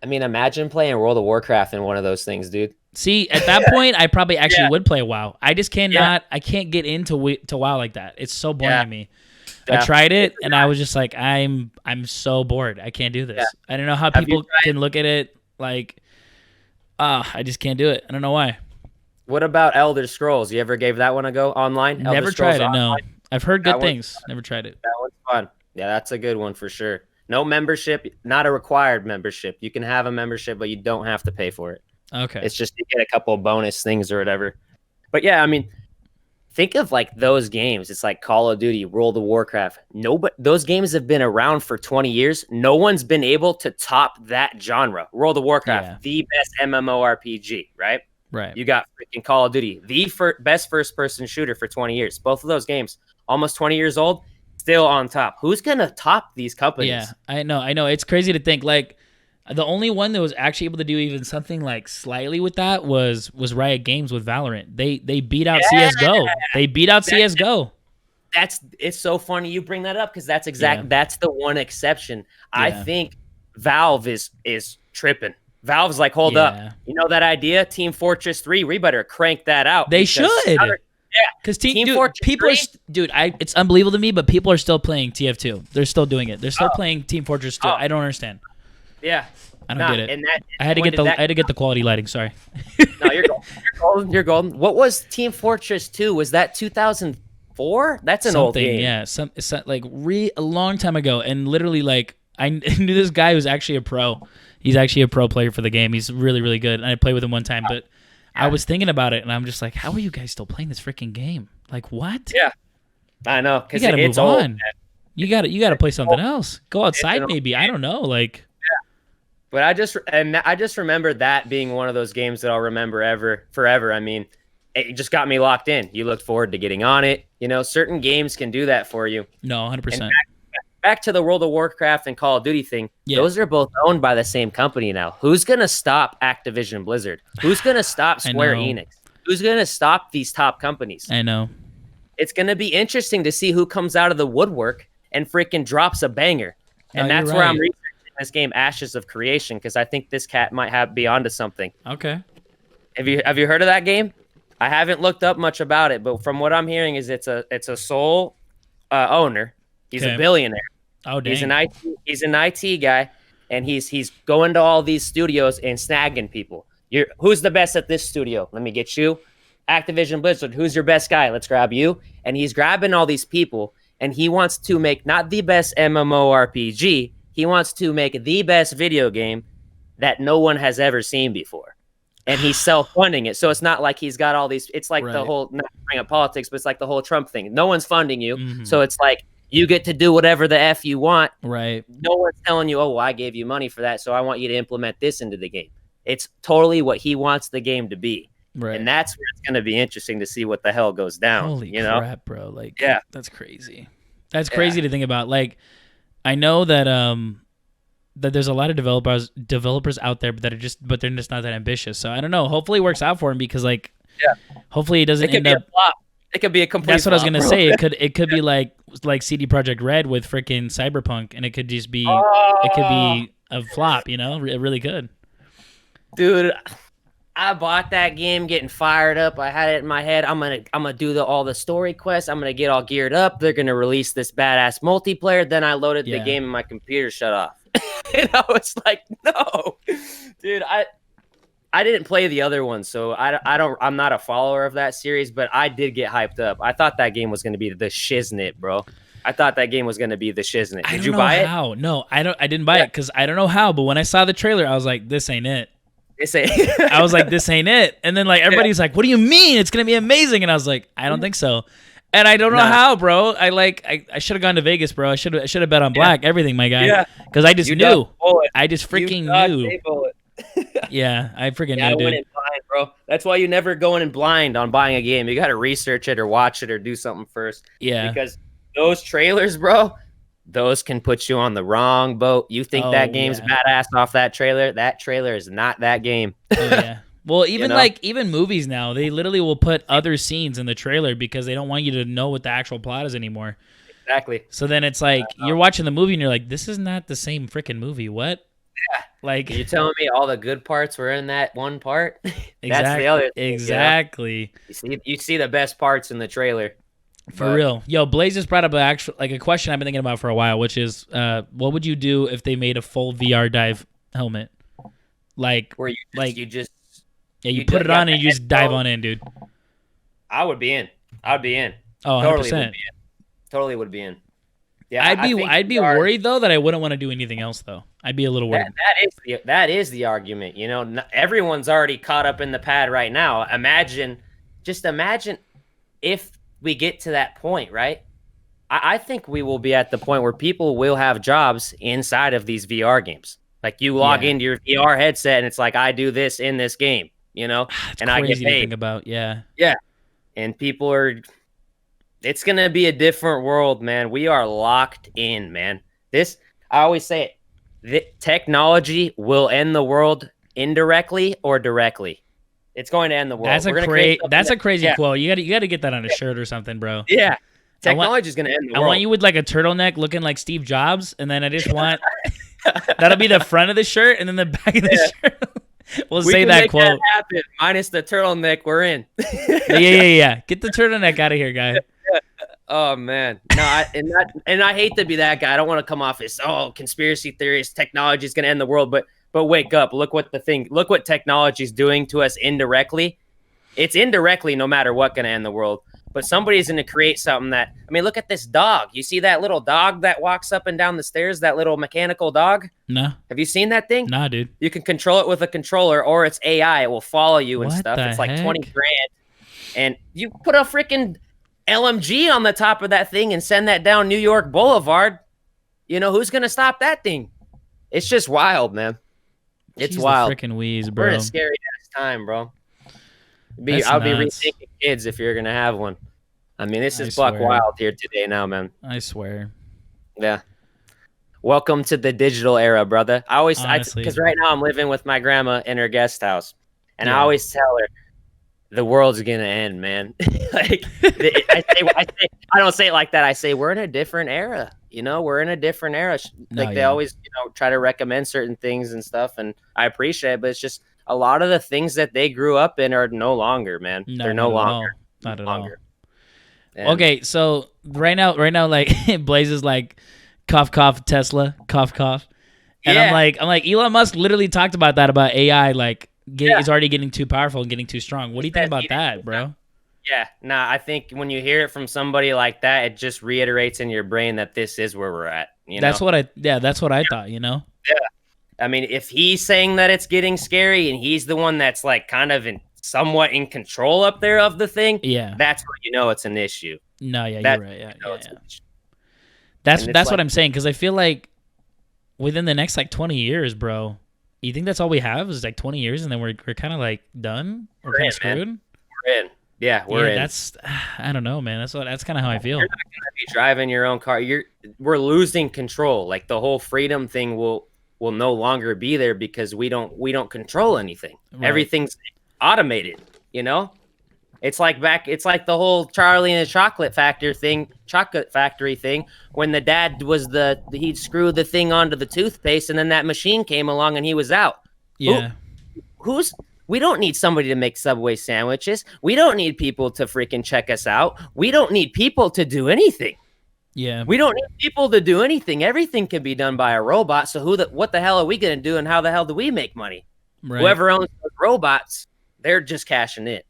I mean, imagine playing World of Warcraft in one of those things, dude. See, at that point, I probably actually would play WoW. I just cannot. I can't get into WoW like that. It's so boring to me. I tried it, and I was just like, I'm so bored. I can't do this. I don't know how people can look at it like, I just can't do it. I don't know why. What about Elder Scrolls? You ever gave that one a go online? Never tried it. No, I've heard good things. Never tried it. That one's fun. Yeah, that's a good one for sure. No membership, not a required membership. You can have a membership, but you don't have to pay for it. Okay. It's just you get a couple of bonus things or whatever. But yeah, I mean, think of like those games. It's like Call of Duty, World of Warcraft. Those games have been around for 20 years. No one's been able to top that genre. World of Warcraft, the best MMORPG, right? Right. You got freaking Call of Duty, the best first-person shooter for 20 years. Both of those games, almost 20 years old, still on top. Who's going to top these companies? Yeah, I know. It's crazy to think. Like, the only one that was actually able to do even something like slightly with that was Riot Games with Valorant. They beat out CSGO. They beat out CSGO. It's so funny you bring that up, because that's the one exception. I think Valve is tripping. Valve's like, hold up. You know that idea? Team Fortress 3, we better crank that out. They should. Because Team Fortress people 3? It's unbelievable to me, but people are still playing TF2. They're still doing it. They're still playing Team Fortress 2. I don't understand. Yeah. I don't get it. And I had to get the quality lighting, sorry. No, you're golden. You're golden. What was Team Fortress 2? Was that 2004? That's an old game. Yeah, it's like a long time ago, and literally like I knew this guy who's actually a pro. He's actually a pro player for the game. He's really, really good. And I played with him one time, but I was thinking about it, and I'm just like, how are you guys still playing this freaking game? Like, what? Yeah, I know. Because you gotta it's move old. on. You gotta play something else. Go outside, maybe. I don't know. Like, but I just remember that being one of those games that I'll remember forever. I mean, it just got me locked in. You looked forward to getting on it. You know, certain games can do that for you. No, 100%. Back to the World of Warcraft and Call of Duty thing. Yeah. Those are both owned by the same company now. Who's gonna stop Activision Blizzard? Who's gonna stop Square Enix? Who's gonna stop these top companies? I know. It's gonna be interesting to see who comes out of the woodwork and freaking drops a banger. And that's where I'm researching this game, Ashes of Creation, because I think this cat might be onto something. Okay. Have you heard of that game? I haven't looked up much about it, but from what I'm hearing is it's a sole owner. He's a billionaire. Oh, dang. He's an IT guy, and he's going to all these studios and snagging people. Who's the best at this studio? Let me get you. Activision Blizzard. Who's your best guy? Let's grab you. And he's grabbing all these people, and he wants to make not the best MMORPG. He wants to make the best video game that no one has ever seen before. And he's self-funding it. So it's not like he's got all these. It's like the whole, not bring up politics, but it's like the whole Trump thing. No one's funding you. Mm-hmm. So it's like, you get to do whatever the F you want. Right. No one's telling you, oh, well, I gave you money for that, so I want you to implement this into the game. It's totally what he wants the game to be. Right. And that's where it's going to be interesting to see what the hell goes down. Holy crap, bro. Like, that's crazy. That's crazy to think about. Like, I know that that there's a lot of developers out there but they're just not that ambitious. So I don't know. Hopefully it works out for him, because like hopefully it doesn't end up it could be a complete. That's what I was gonna say. It could be like CD Projekt Red with freaking Cyberpunk, and it could just be it could be a flop. You know, it really could. Dude, I bought that game, getting fired up. I had it in my head. I'm gonna do all the story quests. I'm gonna get all geared up. They're gonna release this badass multiplayer. Then I loaded the game, and my computer shut off. And I was like, no, dude, I didn't play the other one, so I'm not a follower of that series, but I did get hyped up. I thought that game was going to be the shiznit, bro. I thought that game was going to be the shiznit. Did you buy it? How? No, I didn't buy it because I don't know how, but when I saw the trailer, I was like, this ain't it. I was like, this ain't it. And then like everybody's like, what do you mean? It's going to be amazing. And I was like, I don't think so. And I don't know Nah. how, bro. I should have gone to Vegas, bro. I should have bet on black, everything, my guy. Yeah. Because I just You knew. dodged a bullet. I just You freaking dodged knew. a bullet. Yeah, I freaking You gotta knew, win dude. it blind, bro. That's why you never go in blind on buying a game. You gotta research it or watch it or do something first. Yeah. Because those trailers, bro, those can put you on the wrong boat. You think that game's badass off that trailer? That trailer is not that game. Oh yeah. Well, even know? even movies now, they literally will put other scenes in the trailer because they don't want you to know what the actual plot is anymore. Exactly. So then it's like you're watching the movie and you're like, this is not the same freaking movie. What? Yeah. Like you're telling me all the good parts were in that one part? That's the other thing, exactly. You see the best parts in the trailer. For real. Yo, Blaze just brought up a question I've been thinking about for a while, which is what would you do if they made a full VR dive helmet? Like where you put it on and you just dive on in, dude. I would be in. I'd be in. Oh, 100%. Totally would be in. Yeah, I'd be worried though that I wouldn't want to do anything else though. I'd be a little worried. That is the argument. You know, everyone's already caught up in the pad right now. Imagine if we get to that point, right? I think we will be at the point where people will have jobs inside of these VR games. Like you log into your VR headset and it's like, I do this in this game, you know, and I get paid. To think about. Yeah. And people are. It's gonna be a different world, man. We are locked in, man. I always say it. Technology will end the world indirectly or directly. It's going to end the world. That's a crazy quote. You got to get that on a shirt or something, bro. Yeah. Technology is going to end the world. I want you with like a turtleneck looking like Steve Jobs, and then I just want that'll be the front of the shirt, and then the back of the shirt. We say that quote. That happen, minus the turtleneck, we're in. yeah. Get the turtleneck out of here, guy. Oh man, no, I hate to be that guy. I don't want to come off as conspiracy theorist. Technology is going to end the world, but wake up. Look what technology is doing to us indirectly. It's indirectly, no matter what, going to end the world. But somebody's going to create something that, I mean, look at this dog. You see that little dog that walks up and down the stairs, that little mechanical dog? No. Have you seen that thing? Nah, dude. You can control it with a controller or it's AI. It will follow you and stuff. It's like heck? 20 grand. And you put a freaking LMG on the top of that thing and send that down New York Boulevard. You know, who's going to stop that thing? It's just wild, man. It's wild. Freaking wheeze, bro. We're in a scary ass time, bro. I'll be rethinking kids if you're gonna have one. I mean, this is buck wild here today now, man. I swear. Yeah. Welcome to the digital era, brother. Because right now I'm living with my grandma in her guest house, and I always tell her the world's gonna end, man. I don't say it like that. I say we're in a different era. You know, we're in a different era. They always, try to recommend certain things and stuff, and I appreciate it. But it's just a lot of the things that they grew up in are no longer, man. They're no longer. Not at all. And okay, so right now, like Blaze is like, cough, cough, Tesla, cough, cough, and I'm like, Elon Musk literally talked about that about AI, like it's already getting too powerful and getting too strong. What do you think about that, bro? Yeah, I think when you hear it from somebody like that, it just reiterates in your brain that this is where we're at. That's what I thought. Yeah. I mean, if he's saying that it's getting scary and he's the one that's like kind of somewhat in control up there of the thing, that's where it's an issue. No, yeah, you're right. Yeah. That's what I'm saying, because I feel like within the next like 20 years, bro, you think that's all we have is like 20 years and then we're kind of like done? We're kind of screwed? Man. We're in. Yeah, we're in. I don't know, man. That's kind of how I feel. You're not gonna be driving your own car. We're losing control. Like the whole freedom thing will no longer be there because we don't control anything. Right. Everything's automated. It's like the whole Charlie and the Chocolate Factory thing. When the dad was he'd screw the thing onto the toothpaste, and then that machine came along and he was out. Yeah. We don't need somebody to make Subway sandwiches. We don't need people to freaking check us out. We don't need people to do anything. Yeah. We don't need people to do anything. Everything can be done by a robot. So what the hell are we going to do, and how the hell do we make money? Right. Whoever owns those robots, they're just cashing in.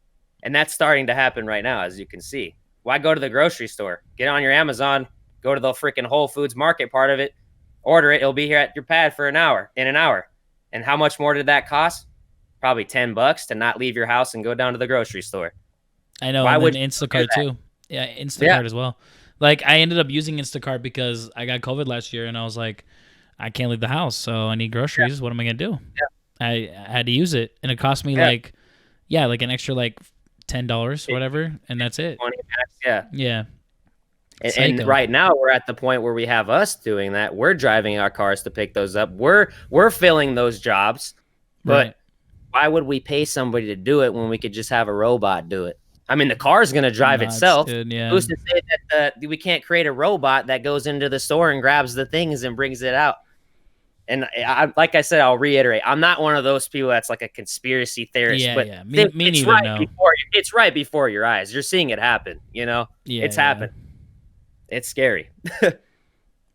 And that's starting to happen right now, as you can see. Why go to the grocery store? Get on your Amazon, go to the freaking Whole Foods market part of it, order it. It'll be here at your pad in an hour. And how much more did that cost? Probably $10 to not leave your house and go down to the grocery store. I know. Why would Instacart too? Yeah, Instacart as well. Like I ended up using Instacart because I got COVID last year, and I was like, I can't leave the house, so I need groceries. What am I gonna do? I had to use it, and it cost me like an extra like $10 or whatever, and that's it. 20 max, yeah. Yeah. And right now we're at the point where we have us doing that. We're driving our cars to pick those up. We're filling those jobs. But why would we pay somebody to do it when we could just have a robot do it? I mean, the car's going to drive itself. Dude, yeah. Who's to say that we can't create a robot that goes into the store and grabs the things and brings it out? And like I said, I'll reiterate, I'm not one of those people that's like a conspiracy theorist. Yeah, but yeah. Me neither, no. It's right before your eyes. You're seeing it happen, you know? Yeah, it's happened. It's scary.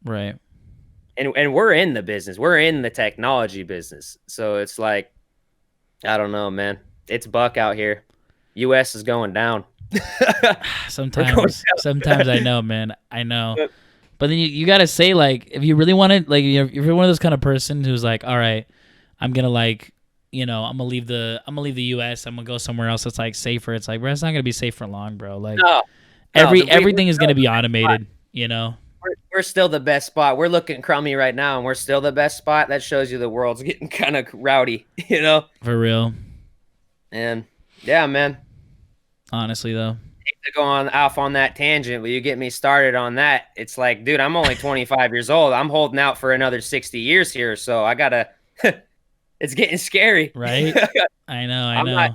Right. And we're in the business. We're in the technology business. So it's like, I don't know, man. It's buck out here. US is going down. Sometimes I know, man. I know. But then you got to say, like, if you really want to, like, if you're one of those kind of person who's like, all right, I'm going to like, I'm going to leave the US. I'm going to go somewhere else that's like safer. It's like, bro, it's not going to be safe for long, bro. Like everything is going to be automated, We're still the best spot. We're looking crummy right now, and we're still the best spot. That shows you the world's getting kind of rowdy, For real. And yeah, man. Honestly, though. To go off on that tangent, but you get me started on that. It's like, dude, I'm only 25 years old. I'm holding out for another 60 years here, so I gotta. It's getting scary, right? I know.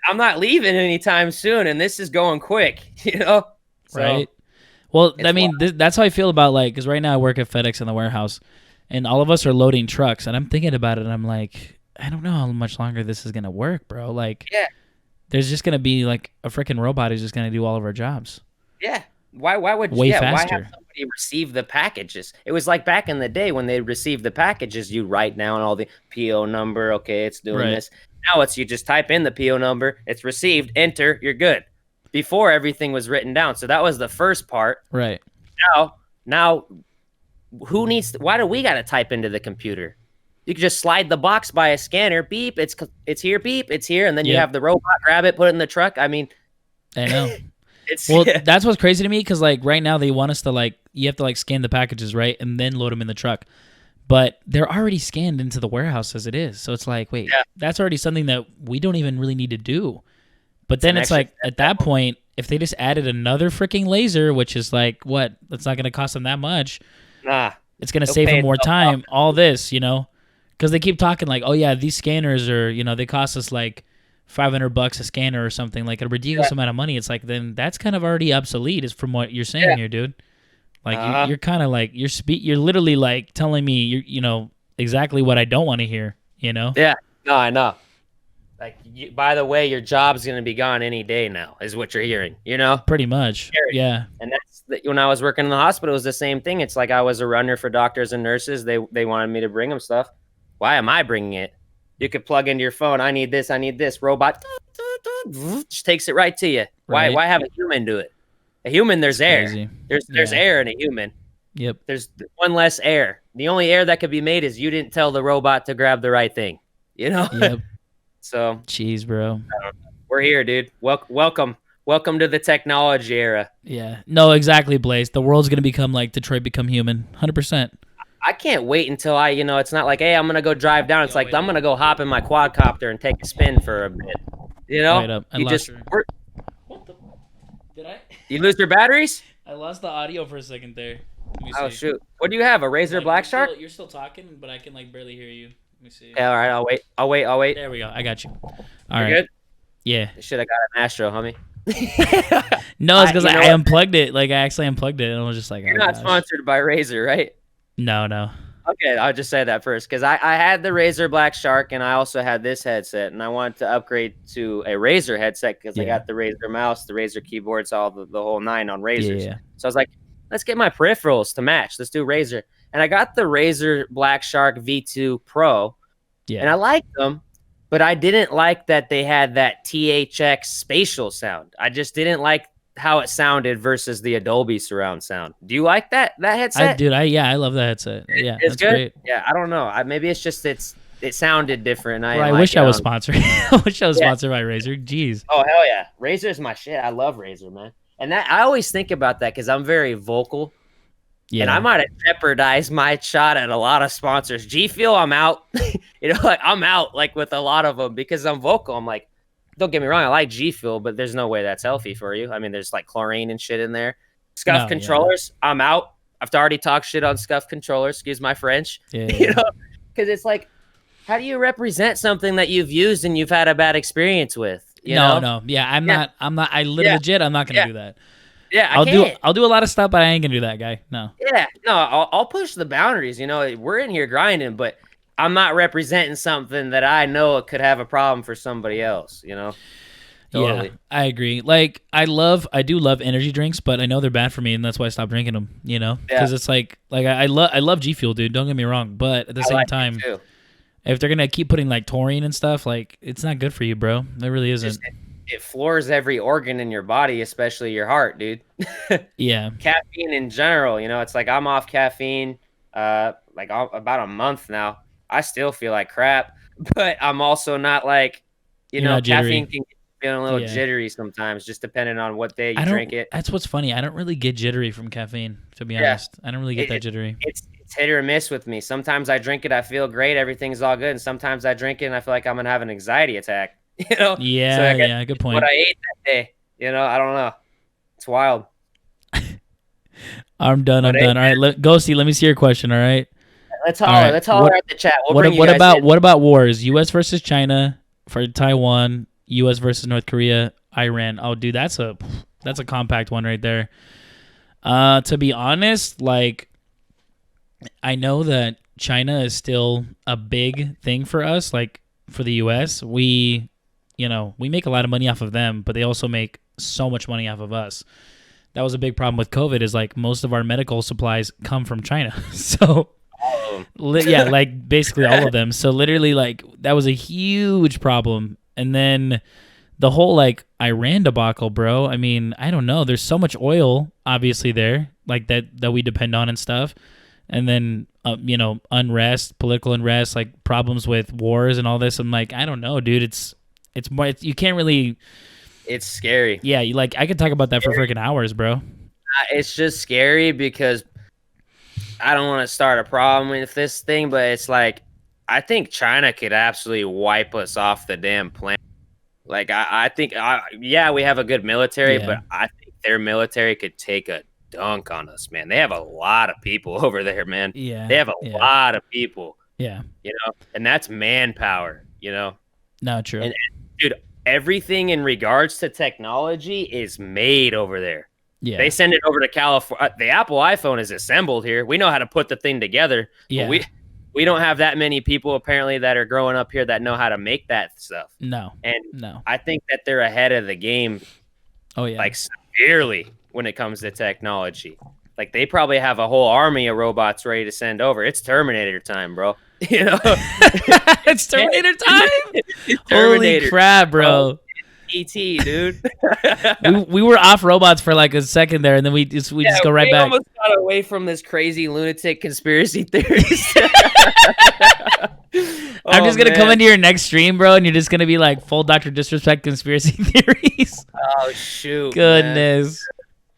I'm not leaving anytime soon, and this is going quick, So, right. Well, I mean, that's how I feel about because right now I work at FedEx in the warehouse, and all of us are loading trucks, and I'm thinking about it, and I'm like, I don't know how much longer this is gonna work, bro. Like, there's just gonna be like a freaking robot who's just gonna do all of our jobs. Yeah. Why would way faster? Why have somebody receive the packages? It was like back in the day when they received the packages, you write down all the PO number. Okay, it's doing this. Now you just type in the PO number. It's received. Enter. You're good. Before everything was written down, so that was the first part. Right. Now, who needs? Why do we got to type into the computer? You can just slide the box by a scanner. Beep, it's here. Beep, it's here, and then you have the robot grab it, put it in the truck. I mean, I know. That's what's crazy to me because like right now they want us to you have to scan the packages, right, and then load them in the truck. But they're already scanned into the warehouse as it is. So it's like, wait, that's already something that we don't even really need to do. But then it's like at that point, if they just added another freaking laser, which is like what, that's not going to cost them that much. Nah, it's going to save them more time. All this, because they keep talking like, oh yeah, these scanners are, they cost us like $500 a scanner or something, like a ridiculous amount of money. It's like, then that's kind of already obsolete, is from what you're saying here, dude. Like you're kind of like you're literally like telling me exactly what I don't want to hear. Yeah. No, I know. Like, by the way, your job's gonna be gone any day now, is what you're hearing. Pretty much. Scary. Yeah. And when I was working in the hospital, it was the same thing. It's like I was a runner for doctors and nurses. They wanted me to bring them stuff. Why am I bringing it? You could plug into your phone. I need this. Robot just takes it right to you. Right. Why have a human do it? A human, there's air. Crazy. There's air in a human. Yep. There's one less air. The only air that could be made is you didn't tell the robot to grab the right thing. Yep. So. Jeez, bro. We're here, dude. Welcome to the technology era. Yeah. No, exactly, Blaze. The world's gonna become like Detroit become human. 100%. I can't wait until it's not like, hey, I'm gonna go drive down. It's like I'm gonna go hop in my quadcopter and take a spin for a bit. Wait up. What the? Did I? You lose your batteries? I lost the audio for a second there. Let me see. Oh shoot! What do you have? A Razor Black Shark? You're still talking, but I can barely hear you. Let me see. Yeah, all right. I'll wait. There we go. I got you. All right. Good? Yeah. Should have got an Astro, homie. No, it's because I unplugged it. Like, I actually unplugged it, and I was just like, You're not sponsored by Razor, right? No. Okay, I'll just say that first, because I had the Razor Black Shark, and I also had this headset, and I wanted to upgrade to a Razor headset because I got the Razor mouse, the Razor keyboards, all the whole nine on Razors. Yeah. So I was like, let's get my peripherals to match. Let's do Razor. And I got the Razor Black Shark V2 Pro, and I liked them, but I didn't like that they had that THX spatial sound. I just didn't like how it sounded versus the Adobe surround sound. Do you like that headset? I love that headset. Yeah, it's that's good. Great. Yeah, I don't know. Maybe it's just it sounded different. I wish I was sponsored. I wish I was sponsored by Razer. Jeez. Oh hell yeah, Razer is my shit. I love Razer, man. And that I always think about that because I'm very vocal. Yeah. And I might have jeopardized my shot at a lot of sponsors. G Fuel, I'm out. Like I'm out like with a lot of them because I'm vocal. I'm like, don't get me wrong, I like G Fuel, but there's no way that's healthy for you. I mean, there's like chlorine and shit in there. Scuff controllers, I'm out. I've already talked shit on Scuff controllers, excuse my French. Yeah. Because it's like, how do you represent something that you've used and you've had a bad experience with? No. Yeah, I'm not. I legit. I'm not gonna do that. Yeah, I'll do a lot of stuff, but I ain't gonna do that, guy. No. Yeah, no, I'll push the boundaries. We're in here grinding, but I'm not representing something that I know could have a problem for somebody else. Totally. Yeah, I agree. Like, I do love energy drinks, but I know they're bad for me, and that's why I stopped drinking them. Because it's like I love G Fuel, dude. Don't get me wrong, but at the same time, if they're gonna keep putting like taurine and stuff, like it's not good for you, bro. It really isn't. It floors every organ in your body, especially your heart, dude. Yeah. Caffeine in general, it's like I'm off caffeine like about a month now. I still feel like crap, but I'm also not like, caffeine can get you feeling a little jittery sometimes, just depending on what day you drink it. That's what's funny. I don't really get jittery from caffeine, to be honest. I don't really get that jittery. It's hit or miss with me. Sometimes I drink it, I feel great, everything's all good, and sometimes I drink it and I feel like I'm gonna have an anxiety attack. Yeah, good point. What I ate that day, I don't know. It's wild. I'm done. All right, Ghosty, let me see your question. All right. Let's holler at the chat. What about wars? U.S. versus China, for Taiwan, U.S. versus North Korea, Iran. Oh, dude, that's a compact one right there. To be honest, like, I know that China is still a big thing for us. Like, for the U.S., we make a lot of money off of them, but they also make so much money off of us. That was a big problem with COVID, is like most of our medical supplies come from China. So, like basically all of them. So literally, like, that was a huge problem. And then the whole like Iran debacle, bro. I mean, I don't know. There's so much oil, obviously, there, like that we depend on and stuff. And then, unrest, political unrest, like problems with wars and all this. I'm like, I don't know, dude. It's more. You can't really. It's scary. Yeah, I could talk about that for freaking hours, bro. It's just scary because I don't want to start a problem with this thing, but it's like I think China could absolutely wipe us off the damn planet. Like I think, we have a good military, but I think their military could take a dunk on us, man. They have a lot of people over there, man. Yeah, they have a lot of people. Yeah, and that's manpower. No, true. And dude, everything in regards to technology is made over there. Yeah, they send it over to California. The Apple iPhone is assembled here. We know how to put the thing together. Yeah, but we don't have that many people apparently that are growing up here that know how to make that stuff. No, I think that they're ahead of the game. Oh yeah, like severely when it comes to technology. Like they probably have a whole army of robots ready to send over. It's Terminator time, bro. It's Terminator time. Terminator. Holy crap, bro! E.T., dude. we were off robots for like a second there, and then we just go right back. Almost got away from this crazy lunatic conspiracy theories. I'm just gonna come into your next stream, bro, and you're just gonna be like full Dr. Disrespect conspiracy theories. Oh shoot! Goodness.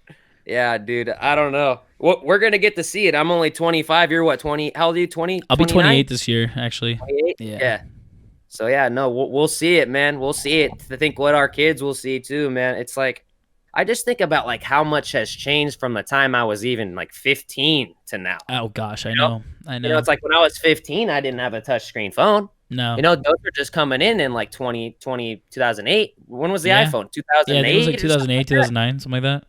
Man. Yeah, dude. I don't know. We're gonna get to see it. I'm only 25. You're what? 20? How old are you? 20? I'll be 28 this year, actually. 28? Yeah. So yeah, no, we'll see it, man. We'll see it. I think what our kids will see too, man. It's like, I just think about like how much has changed from the time I was even like 15 to now. Oh gosh, I know. It's like when I was 15, I didn't have a touchscreen phone. No. Those were just coming in like 2008. When was the iPhone? 2008? Yeah, it was like 2008, 2009, something like that.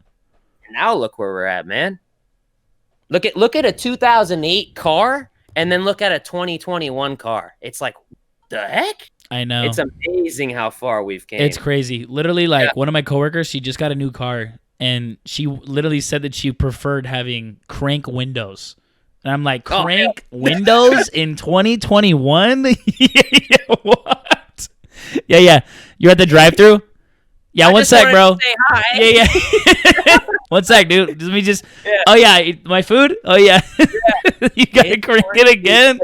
And now look where we're at, man. Look at a 2008 car and then look at a 2021 car. It's like, the heck? I know. It's amazing how far we've came. It's crazy. Literally, like one of my coworkers, she just got a new car, and she literally said that she preferred having crank windows. And I'm like, crank windows in 2021? What? Yeah. You're at the drive-thru? Yeah, one sec, bro. Yeah. One sec, dude. Let me just. Yeah. Oh yeah, my food. Oh yeah. You gotta crank it again.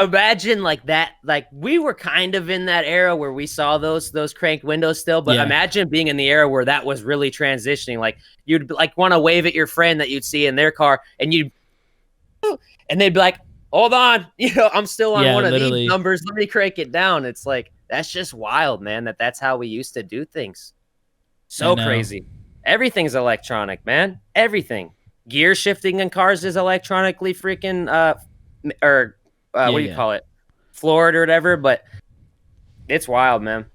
imagine like that. Like we were kind of in that era where we saw those cranked windows still, but imagine being in the era where that was really transitioning. Like you'd like want to wave at your friend that you'd see in their car, and they'd be like, "Hold on, I'm still on one of these numbers. Let me crank it down." It's like that's just wild, man. That's how we used to do things. So crazy. Everything's electronic, man. Everything. Gear shifting in cars is electronically freaking what do you call it? Floored or whatever, but it's wild, man.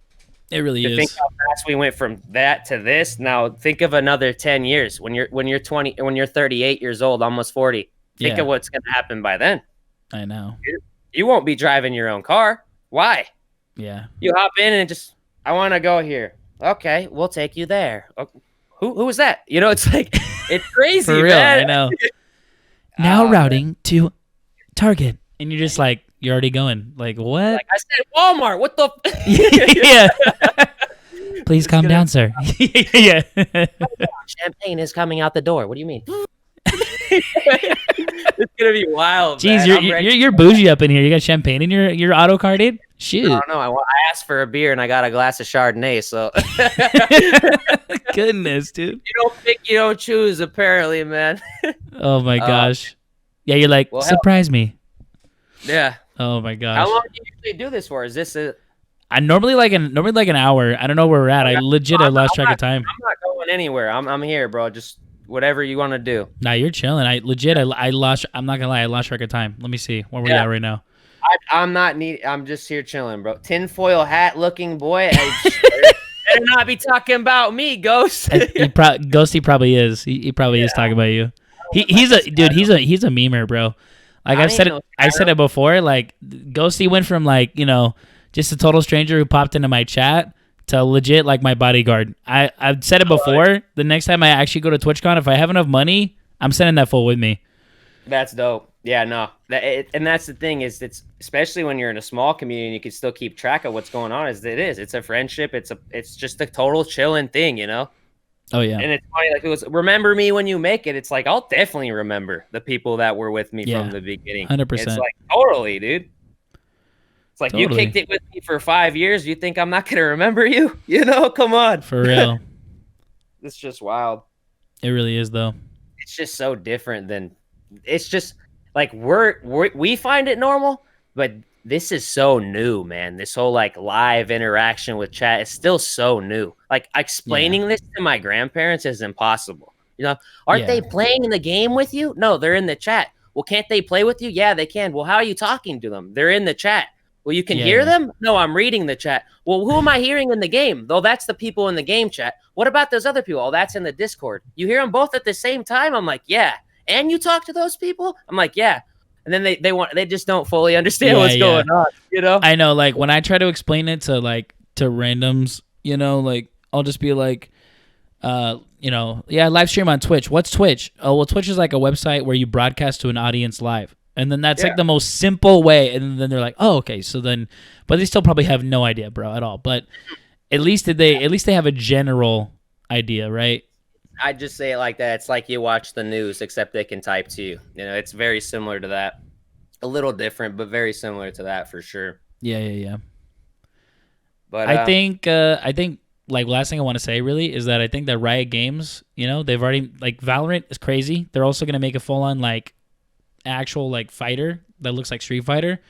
It really is. Think how fast we went from that to this. Now think of another 10 years when you're 38 years old, almost 40. Think of what's going to happen by then. I know. You won't be driving your own car. Why? Yeah. You hop in and just, I want to go here. Okay, we'll take you there. Who was that? It's like, it's crazy, For real, man. I know. Now routing to Target. And you're just like, you're already going. Like, what? Like I said, Walmart. What the? Yeah. Please calm down, sir. Yeah. Champagne is coming out the door. What do you mean? It's gonna be wild. Jeez, man. you're bougie up in here. You got champagne in your auto car, dude? Shoot. I don't know. I asked for a beer and I got a glass of Chardonnay. So. Goodness, dude. You don't pick, you don't choose. Apparently, man. Oh my gosh. Yeah, you're like, surprise me. Yeah. Oh my gosh. How long do you usually do this for? Is this I normally like an hour. I don't know where we're at. I lost track of time. I'm not going anywhere. I'm here, bro. Just whatever you want to do. Nah, you're chilling. I lost. I'm not gonna lie. I lost track of time. Let me see where we at right now. I'm just here chilling, bro. Tinfoil hat looking boy. Better not be talking about me, Ghost. Ghosty probably is. He probably is talking about you. He's a memer, bro. Like I said it before. Like Ghosty went from like just a total stranger who popped into my chat to legit like my bodyguard. I've said it before. The next time I actually go to TwitchCon, if I have enough money, I'm sending that fool with me. That's dope. Yeah, no. And that's the thing is, it's especially when you're in a small community and you can still keep track of what's going on. It's a friendship. It's just a total chilling thing, Oh yeah. And it's funny, like it was remember me when you make it. It's like I'll definitely remember the people that were with me from the beginning. 100%. It's like totally, dude. It's like you kicked it with me for 5 years. You think I'm not gonna remember you? Come on. For real. It's just wild. It really is, though. It's just so different than. It's just like we find it normal, but this is so new, man. This whole like live interaction with chat is still so new. Like explaining this to my grandparents is impossible. Aren't they playing in the game with you? No, they're in the chat. Well, can't they play with you? Yeah, they can. Well, how are you talking to them? They're in the chat. Well, you can hear them? No, I'm reading the chat. Well, who am I hearing in the game? Though that's the people in the game chat. What about those other people? Oh, that's in the Discord. You hear them both at the same time? I'm like, yeah. And you talk to those people? I'm like, yeah. And then they just don't fully understand what's going on, I know, like when I try to explain it to randoms, like I'll just be like, live stream on Twitch. What's Twitch? Oh, well, Twitch is like a website where you broadcast to an audience live. And then that's like the most simple way. And then they're like, oh, okay. So then, but they still probably have no idea, bro, at all. But at least they have a general idea, right? I just say it like that. It's like you watch the news, except they can type to you. It's very similar to that. A little different, but very similar to that for sure. Yeah. But I think like last thing I want to say really is that I think that Riot Games, they've already like Valorant is crazy. They're also gonna make a full on like actual like fighter that looks like Street Fighter.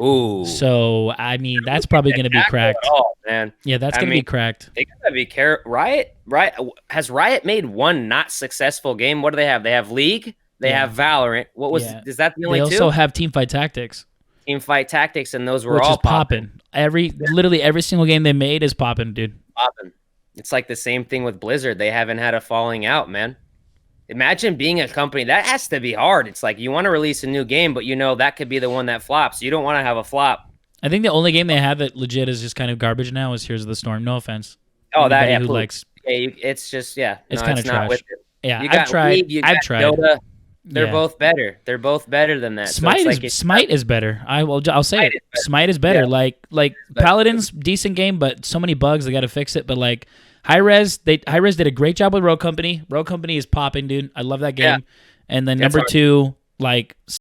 Ooh. So I mean that's probably gonna be cracked. Man. Yeah, that's gonna be cracked. They gotta be careful. Riot has Riot made one not successful game? What do they have? They have League. They have Valorant. Is that the only two? They also have Teamfight Tactics. Teamfight Tactics, and those were all popping. Literally every single game they made is popping, dude. Popping. It's like the same thing with Blizzard. They haven't had a falling out, man. Imagine being a company. That has to be hard. It's like you want to release a new game, but that could be the one that flops. You don't want to have a flop. I think the only game they have that legit is just kind of garbage now is Here's the Storm. No offense. Oh, it's just it's kind of trash. With it. Yeah, I've tried. I've tried. Dota. They're both better. They're both better than that. Smite is better. I'll say it. Smite is better. Yeah. Like Paladin's decent game, but so many bugs. They got to fix it. But like Hi-Rez did a great job with Rogue Company. Rogue Company is popping, dude. I love that game. Yeah. And then number 2, like